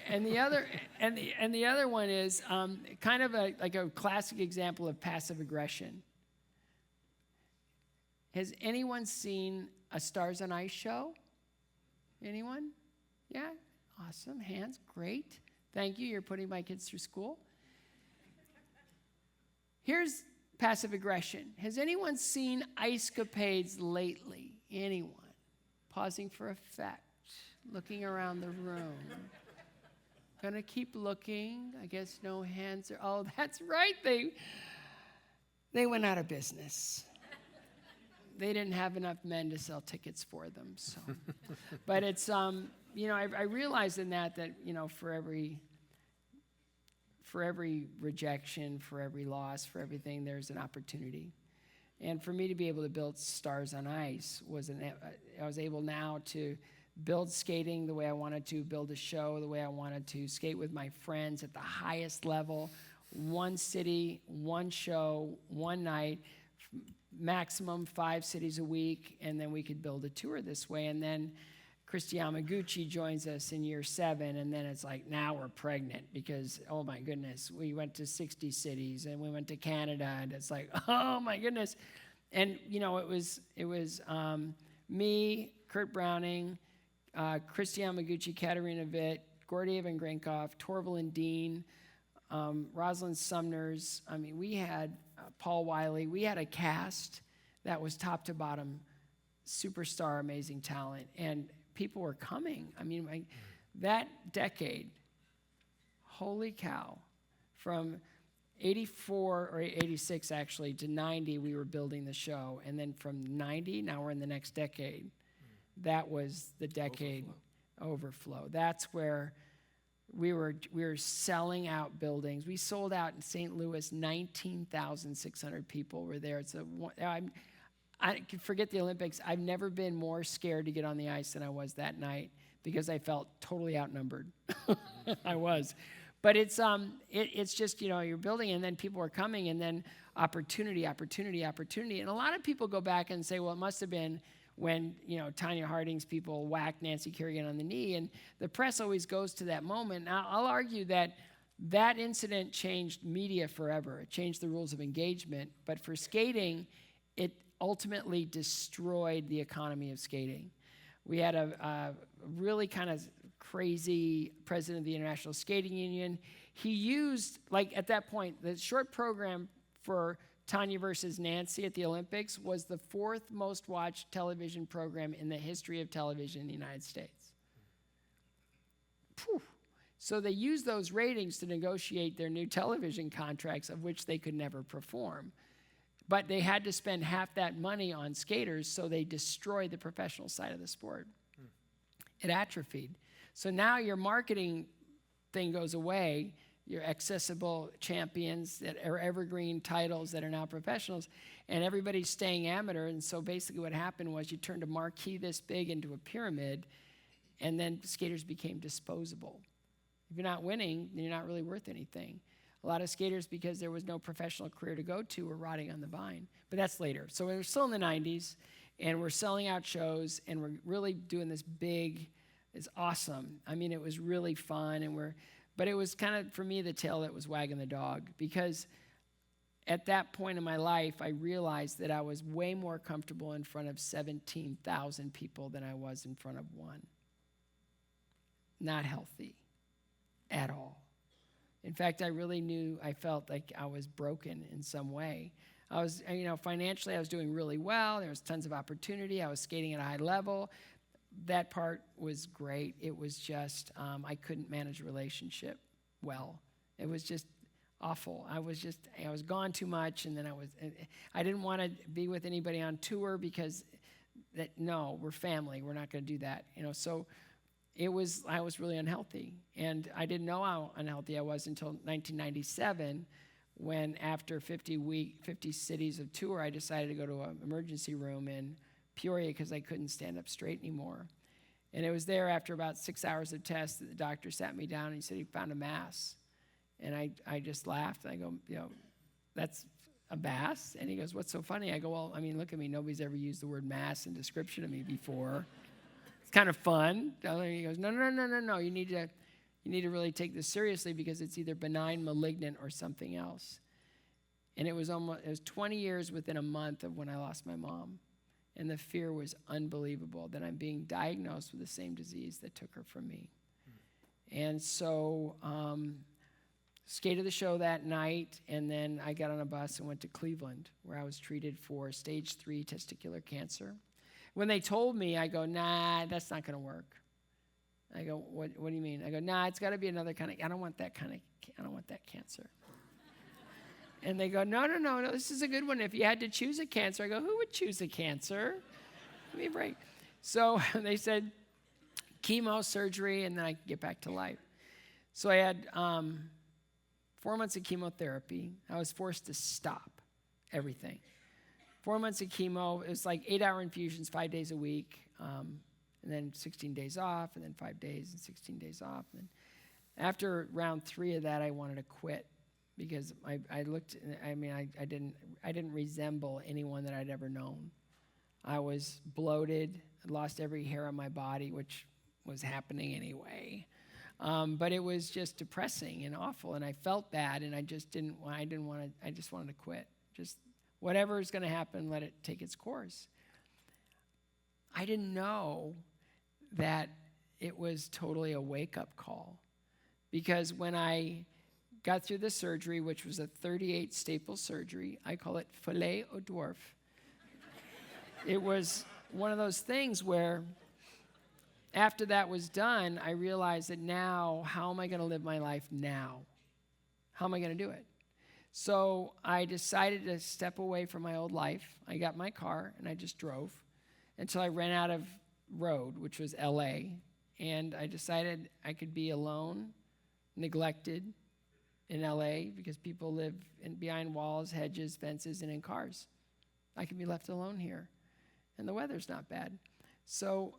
And the other one is kind of like a classic example of passive aggression. Has anyone seen a Stars on Ice show? Anyone? Yeah? Awesome. Hands. Great. Thank you. You're putting my kids through school. Here's passive aggression. Has anyone seen Ice Capades lately? Anyone? Pausing for effect. Looking around the room. Gonna keep looking. I guess no hands are. Oh, that's right. They went out of business. They didn't have enough men to sell tickets for them. So, but it's I realized in that for every rejection, for every loss, for everything, there's an opportunity. And for me to be able to build Stars on Ice I was able now to build skating the way I wanted to, build a show the way I wanted to, skate with my friends at the highest level, one city, one show, one night, maximum 5 cities a week, and then we could build a tour this way. And then Christy Yamaguchi joins us in year 7, and then it's like, now we're pregnant because, oh my goodness, we went to 60 cities, and we went to Canada, and it's like, oh my goodness. And, it was me, Kurt Browning, Christy Yamaguchi, Katarina Witt, Gordy Van Grinkoff, Torval and Dean, Rosalind Sumners. I mean, we had Paul Wiley. We had a cast that was top to bottom, superstar, amazing talent, and people were coming. I mean, that decade, holy cow, from 84 or 86 actually to 90, we were building the show, and then from 90, now we're in the next decade. That was the decade overflow. That's where we were selling out buildings. We sold out in St. Louis. 19,600 people were there. I forget the Olympics. I've never been more scared to get on the ice than I was that night because I felt totally outnumbered. I was. But it's just, you're building, and then people are coming, and then opportunity. And a lot of people go back and say, well, it must have been when, Tanya Harding's people whacked Nancy Kerrigan on the knee, and the press always goes to that moment. Now, I'll argue that incident changed media forever. It changed the rules of engagement, but for skating, it ultimately destroyed the economy of skating. We had a really kind of crazy president of the International Skating Union. He used, at that point, the short program for Tanya versus Nancy at the Olympics was the 4th most watched television program in the history of television in the United States. Whew. So they used those ratings to negotiate their new television contracts, of which they could never perform. But they had to spend half that money on skaters, so they destroyed the professional side of the sport. It atrophied. So now your marketing thing goes away. Your accessible champions that are evergreen titles that are now professionals, and everybody's staying amateur. And so basically what happened was you turned a marquee this big into a pyramid, and then skaters became disposable. If you're not winning, then you're not really worth anything. A lot of skaters, because there was no professional career to go to, were rotting on the vine. But that's later. So we're still in the 90s, and we're selling out shows, and we're really doing this big. It's awesome. I mean, it was really fun, but it was kind of, for me, the tail that was wagging the dog, because at that point in my life, I realized that I was way more comfortable in front of 17,000 people than I was in front of one. Not healthy at all. In fact, I felt like I was broken in some way. I was, financially, I was doing really well. There was tons of opportunity. I was skating at a high level. That part was great. It was just, I couldn't manage a relationship well. It was just awful. I was gone too much, and then I didn't want to be with anybody on tour because no, we're family. We're not going to do that. So I was really unhealthy, and I didn't know how unhealthy I was until 1997, when after 50 cities of tour, I decided to go to an emergency room in Peoria because I couldn't stand up straight anymore. And it was there after about 6 hours of tests that the doctor sat me down and he said he found a mass. And I just laughed. I go, that's a mass? And he goes, what's so funny? I go, well, I mean, look at me. Nobody's ever used the word mass in description of me before. It's kind of fun. He goes, no. You need to really take this seriously because it's either benign, malignant, or something else. And it was 20 years within a month of when I lost my mom. And the fear was unbelievable that I'm being diagnosed with the same disease that took her from me. And so skated the show that night, and then I got on a bus and went to Cleveland, where I was treated for stage 3 testicular cancer. When they told me, I go, nah, that's not going to work. I go, what do you mean? I go, nah, it's got to be another kind of, I don't want that cancer. And they go, no, this is a good one. If you had to choose a cancer, I go, who would choose a cancer? Give me a break. So they said, chemo, surgery, and then I could get back to life. So I had 4 months of chemotherapy. I was forced to stop everything. 4 months of chemo. It was like 8-hour infusions, 5 days a week, and then 16 days off, and then 5 days and 16 days off. And after round 3 of that, I wanted to quit. Because I didn't resemble anyone that I'd ever known. I was bloated, I lost every hair on my body, which was happening anyway. But it was just depressing and awful, and I felt bad, and I just wanted to quit. Just whatever is going to happen, let it take its course. I didn't know that it was totally a wake-up call, because when I got through the surgery, which was a 38 staple surgery. I call it filet au dwarf. It was one of those things where after that was done, I realized that now, how am I going to live my life now? How am I going to do it? So I decided to step away from my old life. I got my car and I just drove until I ran out of road, which was LA. And I decided I could be alone, neglected, in LA because people live behind walls, hedges, fences, and in cars. I can be left alone here. And the weather's not bad. So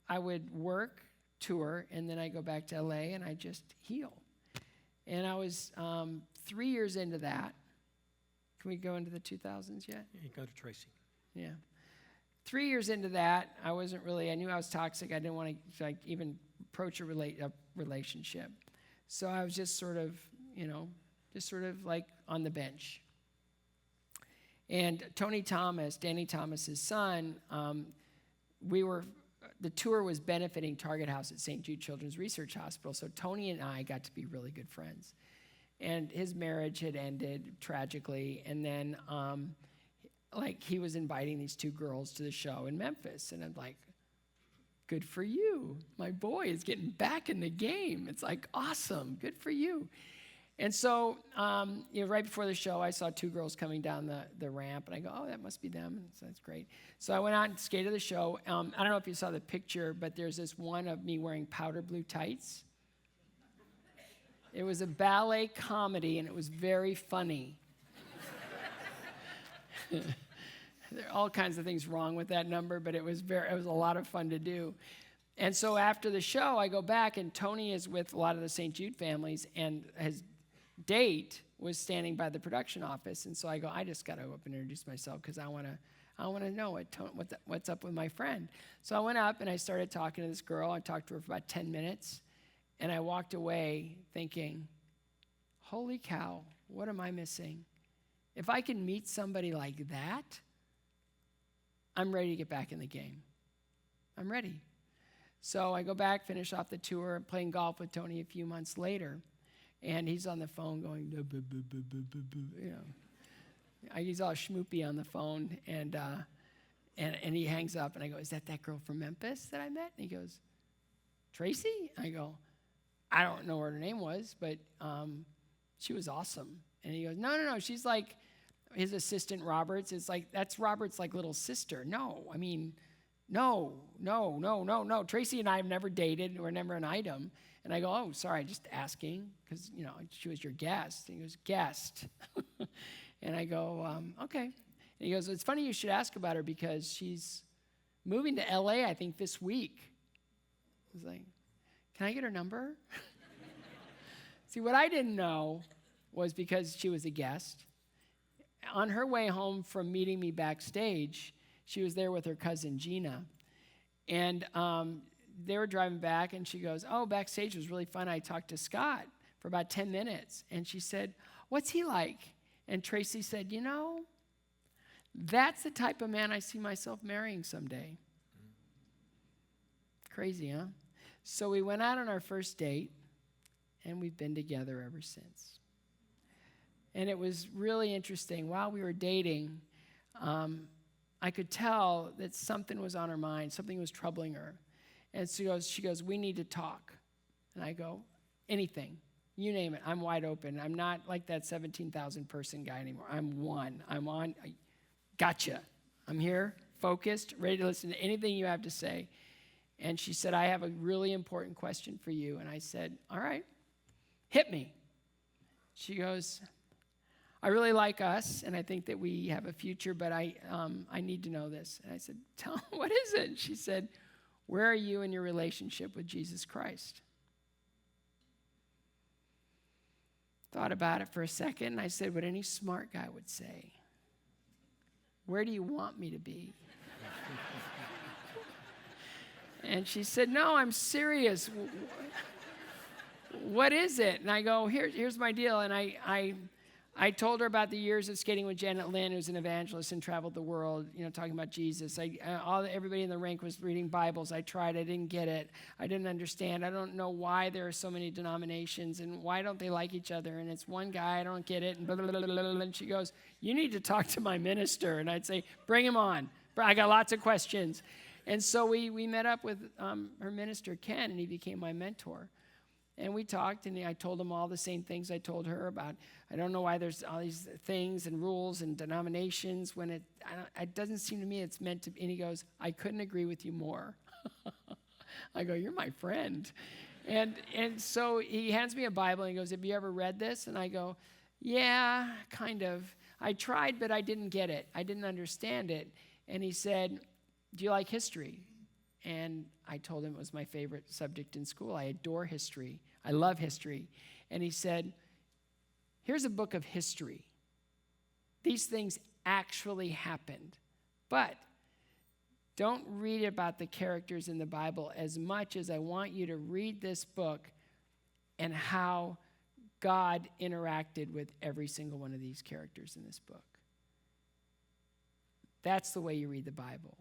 I would work, tour, and then I go back to LA and I just heal. And I was 3 years into that. Can we go into the 2000s yet? Yeah, you go to Tracy. Yeah. 3 years into that, I knew I was toxic. I didn't want to even approach a relationship. So I was just sort of like on the bench. And Tony Thomas, Danny Thomas's son, the tour was benefiting Target House at St. Jude Children's Research Hospital. So Tony and I got to be really good friends. And his marriage had ended tragically. And then he was inviting these 2 girls to the show in Memphis. And I'm like, good for you. My boy is getting back in the game. It's like, awesome. Good for you. And so, right before the show, I saw 2 girls coming down the ramp, and I go, oh, that must be them. So that's great. So I went out and skated the show. I don't know if you saw the picture, but there's this one of me wearing powder blue tights. It was a ballet comedy, and it was very funny. There are all kinds of things wrong with that number, but it was a lot of fun to do. And so after the show, I go back, and Tony is with a lot of the St. Jude families, and his date was standing by the production office. And so I go, I just got to go up and introduce myself because I want to know what's up with my friend. So I went up and I started talking to this girl. I talked to her for about 10 minutes. And I walked away thinking, holy cow, what am I missing? If I can meet somebody like that, I'm ready to get back in the game. I'm ready. So I go back, finish off the tour, playing golf with Tony a few months later. And he's on the phone going, he's all schmoopy on the phone, and he hangs up, and I go, is that girl from Memphis that I met? And he goes, Tracy? I go, I don't know what her name was, but she was awesome. And he goes, no, she's like his assistant Roberts. It's like, that's Robert's like little sister. No. Tracy and I have never dated. We're never an item. And I go, oh, sorry, just asking, because, she was your guest. And he goes, guest. And I go, okay. And he goes, it's funny you should ask about her because she's moving to LA, I think, this week. was like, can I get her number? See, what I didn't know was because she was a guest, on her way home from meeting me backstage, she was there with her cousin Gina. And they were driving back, and she goes, oh, backstage was really fun. I talked to Scott for about 10 minutes. And she said, what's he like? And Tracy said, you know, that's the type of man I see myself marrying someday. Crazy, huh? So we went out on our first date, and we've been together ever since. And it was really interesting. While we were dating, I could tell that something was on her mind, something was troubling her. And she goes, we need to talk. And I go, anything, you name it, I'm wide open. I'm not like that 17,000 person guy anymore. I'm one. I'm on. Gotcha. I'm here, focused, ready to listen to anything you have to say. And she said, I have a really important question for you. And I said, all right, hit me. She goes, I really like us, and I think that we have a future, but I need to know this. And I said, tell me, what is it? And she said, where are you in your relationship with Jesus Christ? Thought about it for a second, and I said what any smart guy would say. Where do you want me to be? And she said, no, I'm serious. What is it? And I go, here's my deal. And I told her about the years of skating with Janet Lynn, who's an evangelist and traveled the world, talking about Jesus. Everybody in the rink was reading Bibles. I tried. I didn't get it. I didn't understand. I don't know why there are so many denominations and why don't they like each other. And it's one guy. I don't get it. And blah, blah, blah, blah, blah. And she goes, you need to talk to my minister. And I'd say, bring him on. I got lots of questions. And so we met up with her minister, Ken, and he became my mentor. And we talked, and I told him all the same things I told her about. I don't know why there's all these things and rules and denominations when it doesn't seem to me it's meant to be. And he goes, I couldn't agree with you more. I go, you're my friend. And so he hands me a Bible, and he goes, have you ever read this? And I go, yeah, kind of. I tried, but I didn't get it. I didn't understand it. And he said, do you like history? And I told him it was my favorite subject in school. I adore history. I love history. And he said, here's a book of history. These things actually happened. But don't read about the characters in the Bible as much as I want you to read this book and how God interacted with every single one of these characters in this book. That's the way you read the Bible.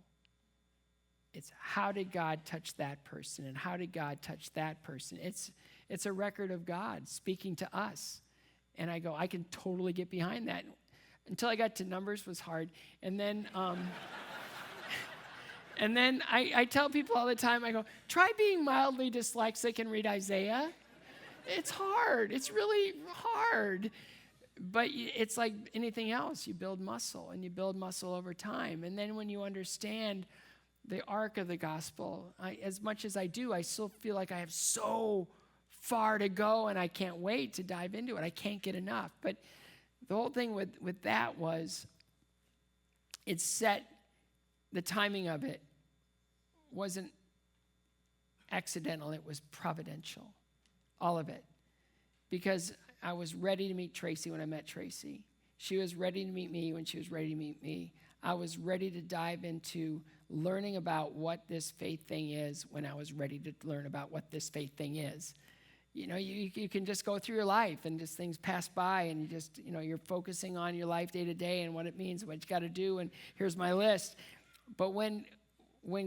It's how did God touch that person, and how did God touch that person? It's a record of God speaking to us. And I go, I can totally get behind that. Until I got to Numbers was hard. And then I tell people all the time, I go, try being mildly dyslexic and read Isaiah. It's hard. It's really hard. But it's like anything else. You build muscle, and you build muscle over time. And then when you understand the arc of the gospel, as much as I do, I still feel like I have so far to go, and I can't wait to dive into it. I can't get enough. But the whole thing with that was it set, the timing of it wasn't accidental. It was providential, all of it. Because I was ready to meet Tracy when I met Tracy. She was ready to meet me when she was ready to meet me. I was ready to dive into learning about what this faith thing is when I was ready to learn about what this faith thing is. You can just go through your life and just things pass by, and you just, you're focusing on your life day to day and what it means, what you got to do, and here's my list. But when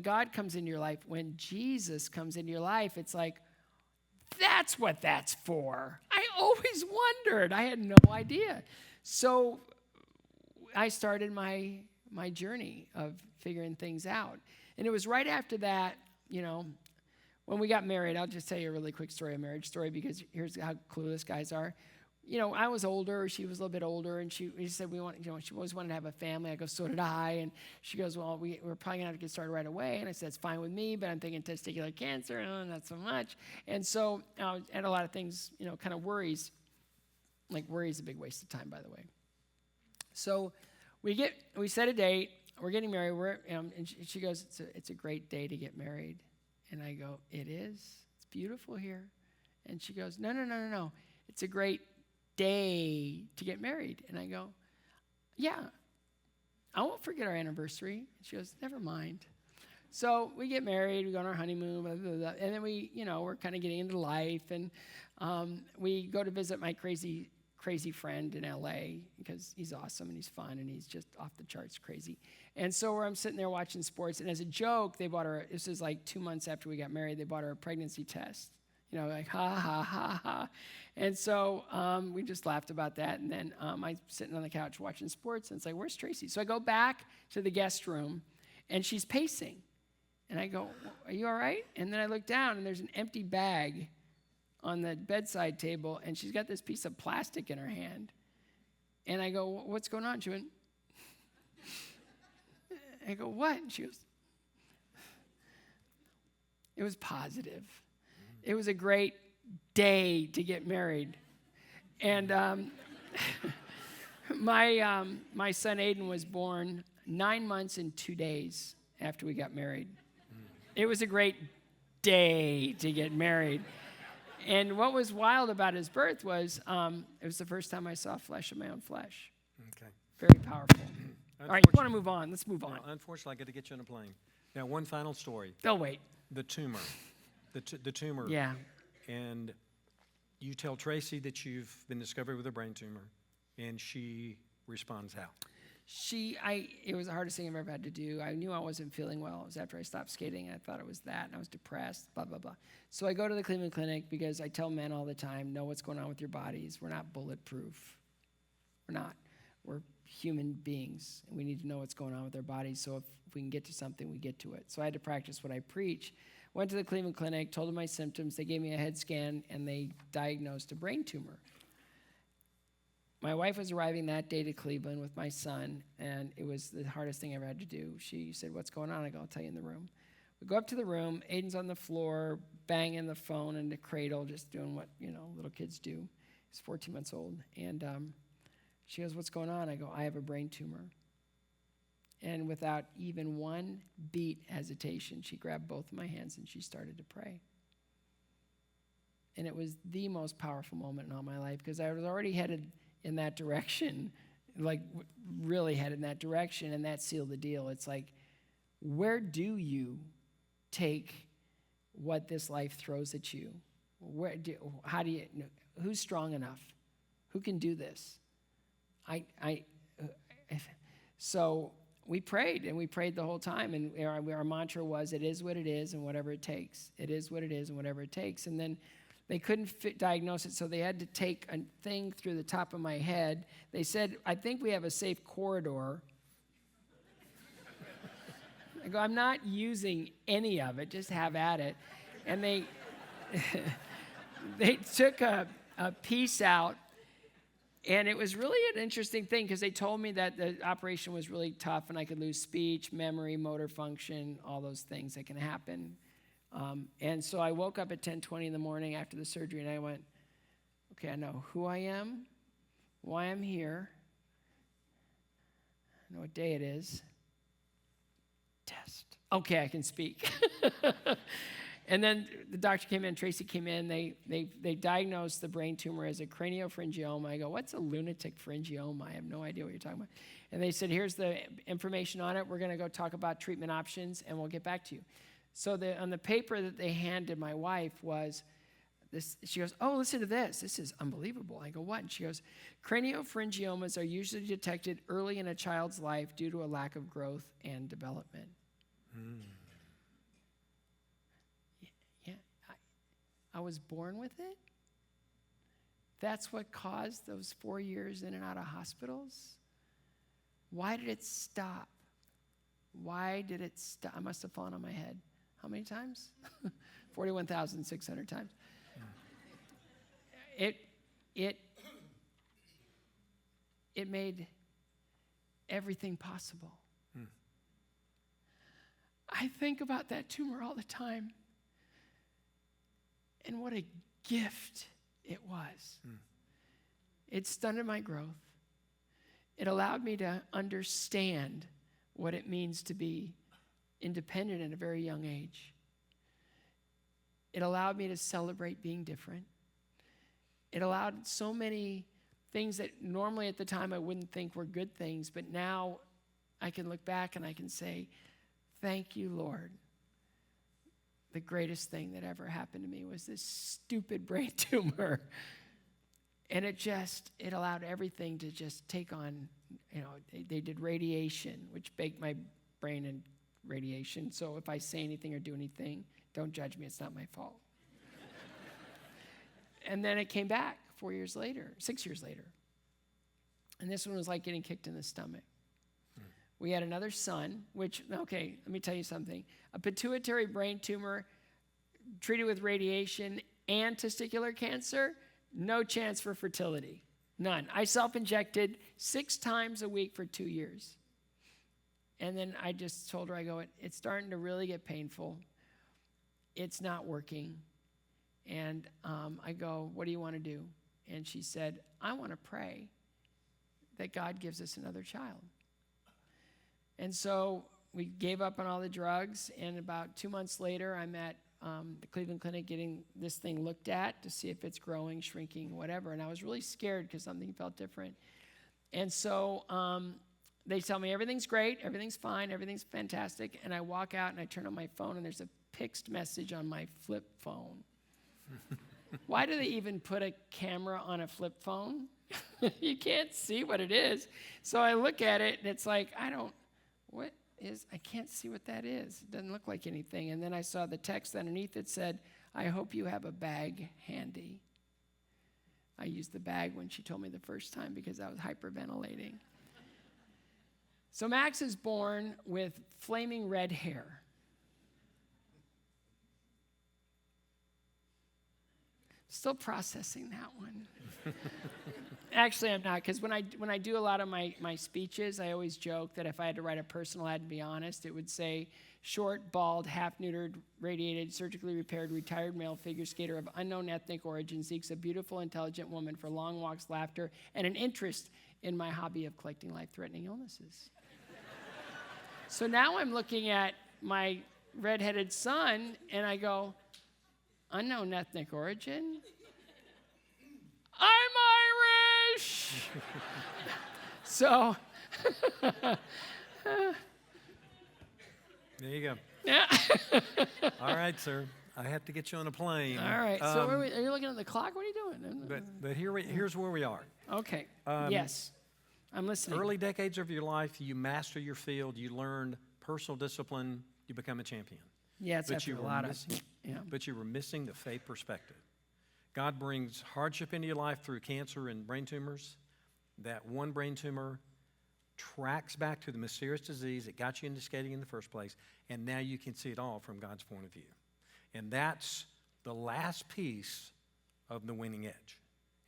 God comes into your life, when Jesus comes into your life, it's like, that's what that's for. I always wondered. I had no idea. So I started my journey of figuring things out. And it was right after that, when we got married. I'll just tell you a really quick story, a marriage story, because here's how clueless guys are. I was older, she was a little bit older, and we said she always wanted to have a family. I go, so did I. And she goes, well, we're probably going to have to get started right away. And I said, it's fine with me, but I'm thinking testicular cancer, not so much. And so I had a lot of things, kind of worries. Like, worry is a big waste of time, by the way. So we set a date, we're getting married, and she goes, it's a great day to get married. And I go, it is. It's beautiful here. And she goes, no. It's a great day to get married. And I go, yeah, I won't forget our anniversary. And she goes, never mind. So we get married, we go on our honeymoon, blah, blah, blah, and then we're kind of getting into life, and we go to visit my crazy friend in LA because he's awesome and he's fun and he's just off the charts crazy. And so I'm sitting there watching sports, and as a joke, they bought her, this is like 2 months after we got married, they bought her a pregnancy test. Like, ha, ha, ha, ha. And so we just laughed about that. And then I'm sitting on the couch watching sports, and it's like, where's Tracy? So I go back to the guest room, and she's pacing. And I go, are you all right? And then I look down, and there's an empty bag on the bedside table, and she's got this piece of plastic in her hand. And I go, what's going on? She went, I go, what? And she goes, it was positive. It was a great day to get married. And my son Aiden was born 9 months and 2 days after we got married. It was a great day to get married. And what was wild about his birth was it was the first time I saw flesh of my own flesh. Okay. Very powerful. All right, you want to move on? Let's move on. Unfortunately, I got to get you on a plane. Now, one final story. Oh, wait. The tumor. The tumor. Yeah. And you tell Tracy that you've been discovered with a brain tumor, and she responds how? It was the hardest thing I've ever had to do. I knew I wasn't feeling well. It was after I stopped skating, and I thought it was that, and I was depressed, blah, blah, blah. So I go to the Cleveland Clinic because I tell men all the time, know what's going on with your bodies. We're not bulletproof. We're not. We're human beings, and we need to know what's going on with our bodies, so if we can get to something, we get to it. So I had to practice what I preach. Went to the Cleveland Clinic, told them my symptoms. They gave me a head scan, and they diagnosed a brain tumor. My wife was arriving that day to Cleveland with my son, and it was the hardest thing I ever had to do. She said, what's going on? I go, I'll tell you in the room. We go up to the room. Aiden's on the floor, banging the phone in the cradle, just doing what, little kids do. He's 14 months old. And she goes, what's going on? I go, I have a brain tumor. And without even one beat hesitation, she grabbed both of my hands and she started to pray. And it was the most powerful moment in all my life because I was already headed in that direction, like really headed in that direction, and that sealed the deal. It's like, where do you take what this life throws at you? Who's strong enough? Who can do this? So we prayed, and we prayed the whole time, and our mantra was, it is what it is and whatever it takes. It is what it is and whatever it takes. And then they couldn't diagnose it, so they had to take a thing through the top of my head. They said, I think we have a safe corridor. I go, I'm not using any of it, just have at it. And they took a piece out, and it was really an interesting thing because they told me that the operation was really tough and I could lose speech, memory, motor function, all those things that can happen. And so I woke up at 10:20 in the morning after the surgery, and I went, okay, I know who I am, why I'm here, I know what day it is. Test. Okay, I can speak. And then the doctor came in, Tracy came in, they diagnosed the brain tumor as a craniopharyngioma. I go, what's a lunatic pharyngioma? I have no idea what you're talking about. And they said, here's the information on it. We're going to go talk about treatment options, and we'll get back to you. So on the paper that they handed my wife was this. She goes, oh, listen to this. This is unbelievable. I go, what? And she goes, craniopharyngiomas are usually detected early in a child's life due to a lack of growth and development. Yeah, I was born with it. That's what caused those 4 years in and out of hospitals. Why did it stop? Why did it stop? I must have fallen on my head. How many times? 41,600 times. It made everything possible. I think about that tumor all the time, and what a gift it was. It stunted my growth. It allowed me to understand what it means to be independent at a very young age. It allowed me to celebrate being different. It allowed so many things that normally at the time I wouldn't think were good things, but now I can look back and I can say, thank you, Lord. The greatest thing that ever happened to me was this stupid brain tumor. And it allowed everything to just take on, they did radiation, which baked my brain in radiation. So if I say anything or do anything, don't judge me, it's not my fault. And then it came back 6 years later. And this one was like getting kicked in the stomach. We had another son, which, okay, let me tell you something. A pituitary brain tumor treated with radiation and testicular cancer, no chance for fertility. None. I self-injected 6 times a week for 2 years. And then I just told her, I go, it's starting to really get painful. It's not working. And I go, what do you want to do? And she said, I want to pray that God gives us another child. And so we gave up on all the drugs, and about 2 months later, I'm at the Cleveland Clinic getting this thing looked at to see if it's growing, shrinking, whatever. And I was really scared because something felt different. And so they tell me everything's great, everything's fine, everything's fantastic. And I walk out and I turn on my phone, and there's a text message on my flip phone. Why do they even put a camera on a flip phone? You can't see what it is. So I look at it, and it's like, I can't see what that is. It doesn't look like anything. And then I saw the text underneath that said, I hope you have a bag handy. I used the bag when she told me the first time because I was hyperventilating. So Max is born with flaming red hair. Still processing that one. Actually, I'm not, because when I do a lot of my speeches, I always joke that if I had to write a personal ad and be honest, it would say, short, bald, half-neutered, radiated, surgically repaired, retired male figure skater of unknown ethnic origin seeks a beautiful, intelligent woman for long walks, laughter, and an interest in my hobby of collecting life-threatening illnesses. So now I'm looking at my redheaded son, and I go, unknown ethnic origin? I'm Irish! So, There you go. yeah. All right, sir. I have to get you on a plane. All right. So are you looking at the clock? What are you doing? But here's where we are. Okay. Yes. I'm listening. Early decades of your life, you master your field, you learn personal discipline, you become a champion. Yeah, it's after a lot of. Yeah. But you were missing the faith perspective. God brings hardship into your life through cancer and brain tumors. That one brain tumor tracks back to the mysterious disease that got you into skating in the first place, and now you can see it all from God's point of view. And that's the last piece of the winning edge,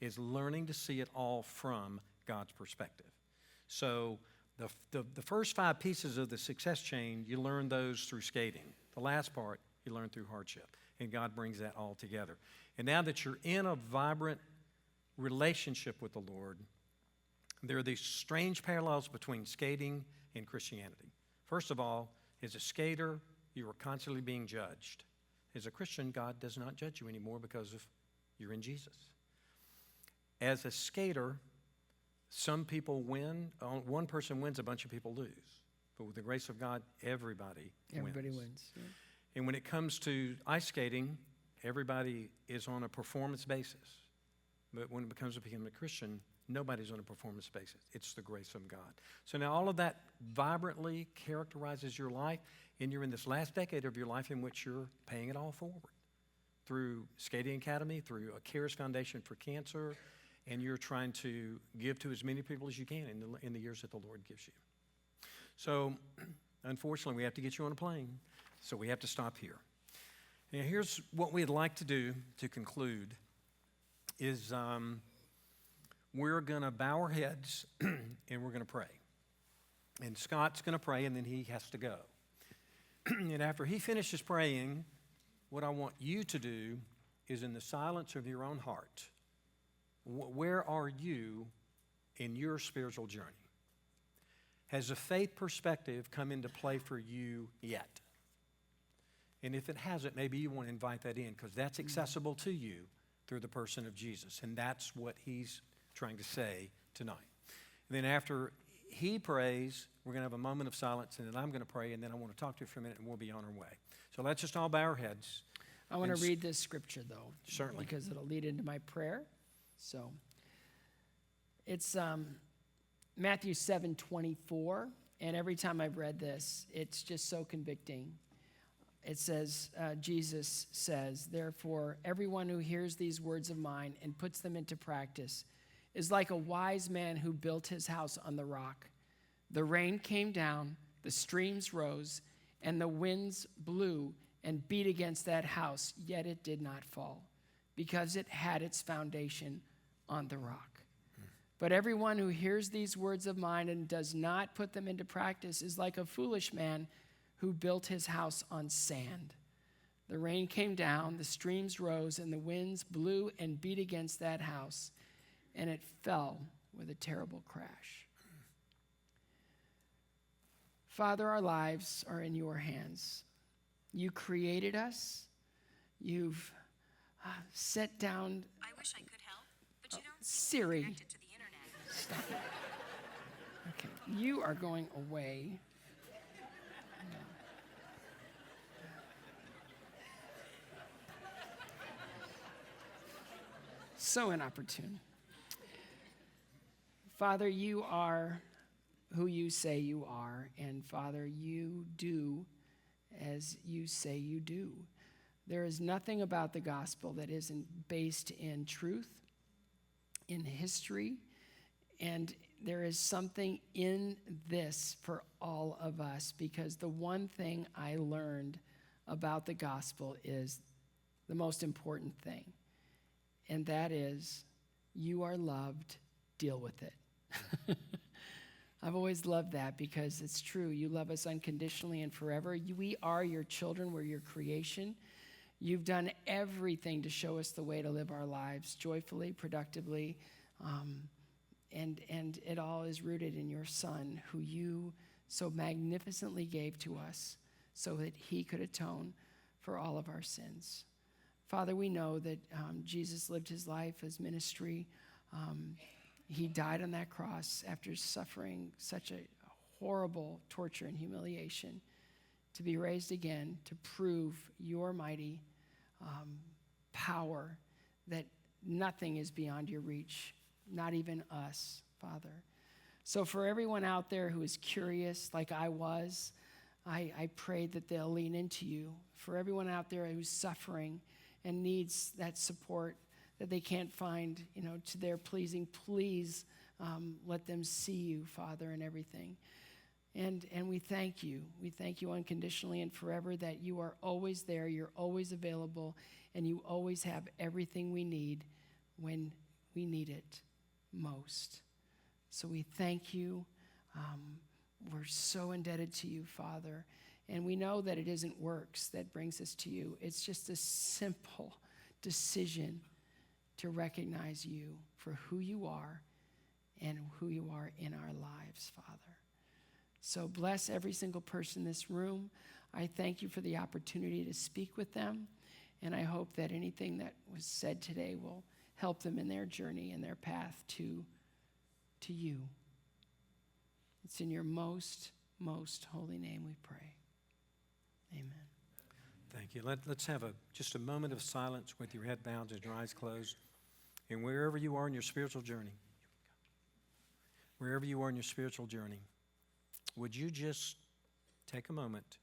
is learning to see it all from God's perspective. So the first 5 pieces of the success chain, you learn those through skating. The last part, you learn through hardship, and God brings that all together. And now that you're in a vibrant relationship with the Lord, there are these strange parallels between skating and Christianity. First of all, as a skater, you are constantly being judged. As a Christian, God does not judge you anymore because you're in Jesus. As a skater, some people win. One person wins, a bunch of people lose. But with the grace of God, everybody wins. Yeah. And when it comes to ice skating, everybody is on a performance basis. But when it becomes to become a Christian, nobody's on a performance basis. It's the grace of God. So now all of that vibrantly characterizes your life, and you're in this last decade of your life in which you're paying it all forward through Skating Academy, through a CARES Foundation for Cancer, and you're trying to give to as many people as you can in the years that the Lord gives you. So, unfortunately, we have to get you on a plane, so we have to stop here. Now, here's what we'd like to do to conclude is we're going to bow our heads and we're going to pray. And Scott's going to pray, and then he has to go. And after he finishes praying, what I want you to do is in the silence of your own heart, where are you in your spiritual journey? Has a faith perspective come into play for you yet? And if it hasn't, maybe you want to invite that in because that's accessible to you through the person of Jesus. And that's what he's trying to say tonight. And then after he prays, we're going to have a moment of silence, and then I'm going to pray, and then I want to talk to you for a minute, and we'll be on our way. So let's just all bow our heads. I want to read this scripture, though. Certainly. Because it'll lead into my prayer. So it's Matthew 7:24, and every time I've read this, it's just so convicting. It says, Jesus says, therefore, everyone who hears these words of mine and puts them into practice is like a wise man who built his house on the rock. The rain came down, the streams rose, and the winds blew and beat against that house, yet it did not fall, because it had its foundation on the rock. But everyone who hears these words of mine and does not put them into practice is like a foolish man who built his house on sand. The rain came down, the streams rose, and the winds blew and beat against that house, and it fell with a terrible crash. Father, our lives are in your hands. You created us. You've set down. I wish I could help, but you don't Siri. seem connected to the internet. Stop it. Okay, you are going away. So inopportune. Father, you are who you say you are, and Father, you do as you say you do. There is nothing about the gospel that isn't based in truth, in history, and there is something in this for all of us, because the one thing I learned about the gospel is the most important thing, and that is you are loved, deal with it. I've always loved that because it's true. You love us unconditionally and forever. We are your children. We're your creation. You've done everything to show us the way to live our lives joyfully, productively, and it all is rooted in your Son, who you so magnificently gave to us so that he could atone for all of our sins. Father, we know that Jesus lived his life, his ministry. He died on that cross after suffering such a horrible torture and humiliation to be raised again, to prove your mighty power, that nothing is beyond your reach, not even us, Father. So for everyone out there who is curious, like I was, I pray that they'll lean into you. For everyone out there who's suffering and needs that support that they can't find, to their pleasing, please let them see you, Father, in everything. And we thank you. We thank you unconditionally and forever that you are always there, you're always available, and you always have everything we need when we need it most. So we thank you. We're so indebted to you, Father. And we know that it isn't works that brings us to you. It's just a simple decision to recognize you for who you are and who you are in our lives, Father. So bless every single person in this room. I thank you for the opportunity to speak with them, and I hope that anything that was said today will help them in their journey and their path to you. It's in your most, most holy name we pray. Amen. Thank you. Let's have just a moment of silence with your head bowed and your eyes closed. And wherever you are in your spiritual journey, would you just take a moment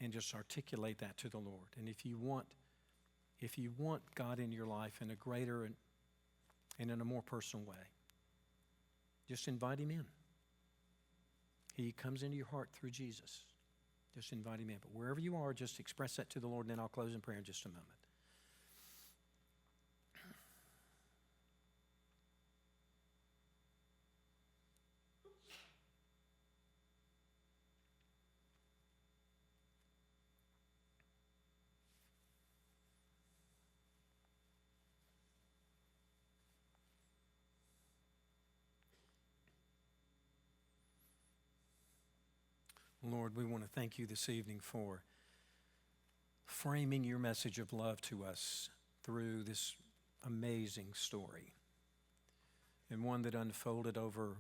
and just articulate that to the Lord? And if you want God in your life in a greater and in a more personal way, just invite him in. He comes into your heart through Jesus. Just invite him in. But wherever you are, just express that to the Lord, and then I'll close in prayer in just a moment. Lord, we want to thank you this evening for framing your message of love to us through this amazing story, and one that unfolded over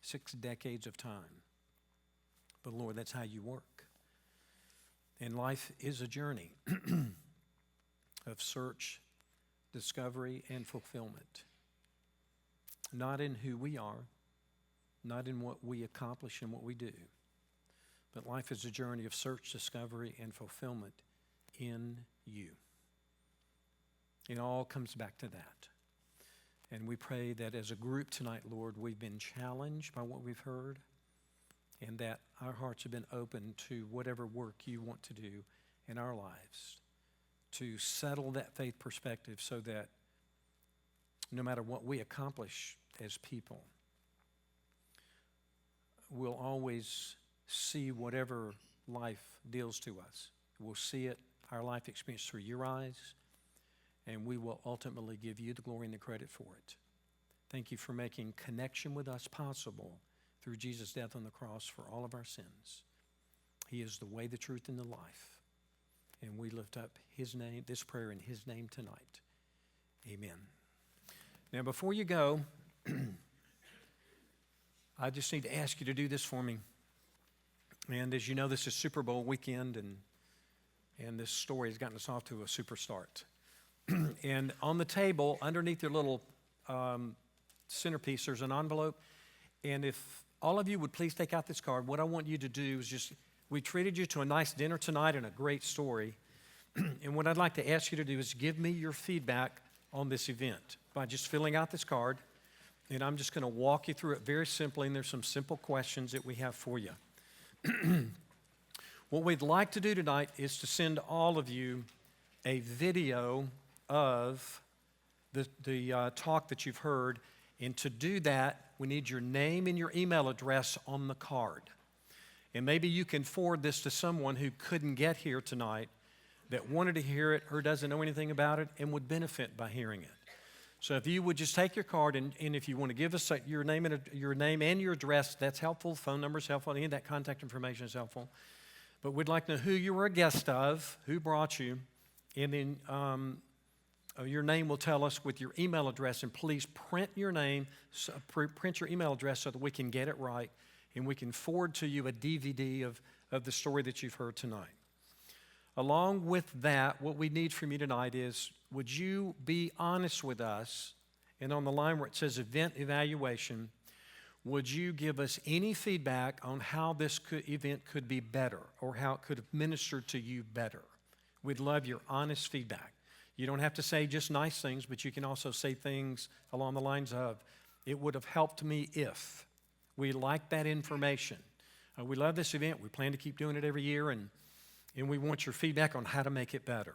6 decades of time. But Lord, that's how you work. And life is a journey of search, discovery, and fulfillment. Not in who we are, not in what we accomplish and what we do, but life is a journey of search, discovery, and fulfillment in you. It all comes back to that. And we pray that as a group tonight, Lord, we've been challenged by what we've heard, and that our hearts have been open to whatever work you want to do in our lives to settle that faith perspective so that no matter what we accomplish as people, we'll always see whatever life deals to us. We'll see it, our life experience, through your eyes, and we will ultimately give you the glory and the credit for it. Thank you for making connection with us possible through Jesus' death on the cross for all of our sins. He is the way, the truth, and the life. And we lift up his name, this prayer in his name tonight. Amen. Now, before you go, I just need to ask you to do this for me. And as you know, this is Super Bowl weekend, and this story has gotten us off to a super start. And on the table, underneath your little centerpiece, there's an envelope. And if all of you would please take out this card, what I want you to do is just, we treated you to a nice dinner tonight and a great story. And what I'd like to ask you to do is give me your feedback on this event by just filling out this card. And I'm just going to walk you through it very simply, and there's some simple questions that we have for you. What we'd like to do tonight is to send all of you a video of the talk that you've heard. And to do that, we need your name and your email address on the card. And maybe you can forward this to someone who couldn't get here tonight that wanted to hear it or doesn't know anything about it and would benefit by hearing it. So if you would just take your card, and if you want to give us your name and your address, that's helpful. Phone number is helpful. Any of that contact information is helpful. But we'd like to know who you were a guest of, who brought you, and then your name will tell us with your email address. And please print your name, print your email address so that we can get it right, and we can forward to you a DVD of the story that you've heard tonight. Along with that, what we need from you tonight is, would you be honest with us? And on the line where it says event evaluation, would you give us any feedback on how this event could be better, or how it could have ministered to you better? We'd love your honest feedback. You don't have to say just nice things, but you can also say things along the lines of, it would have helped me if. We like that information. We love this event. We plan to keep doing it every year, and we want your feedback on how to make it better.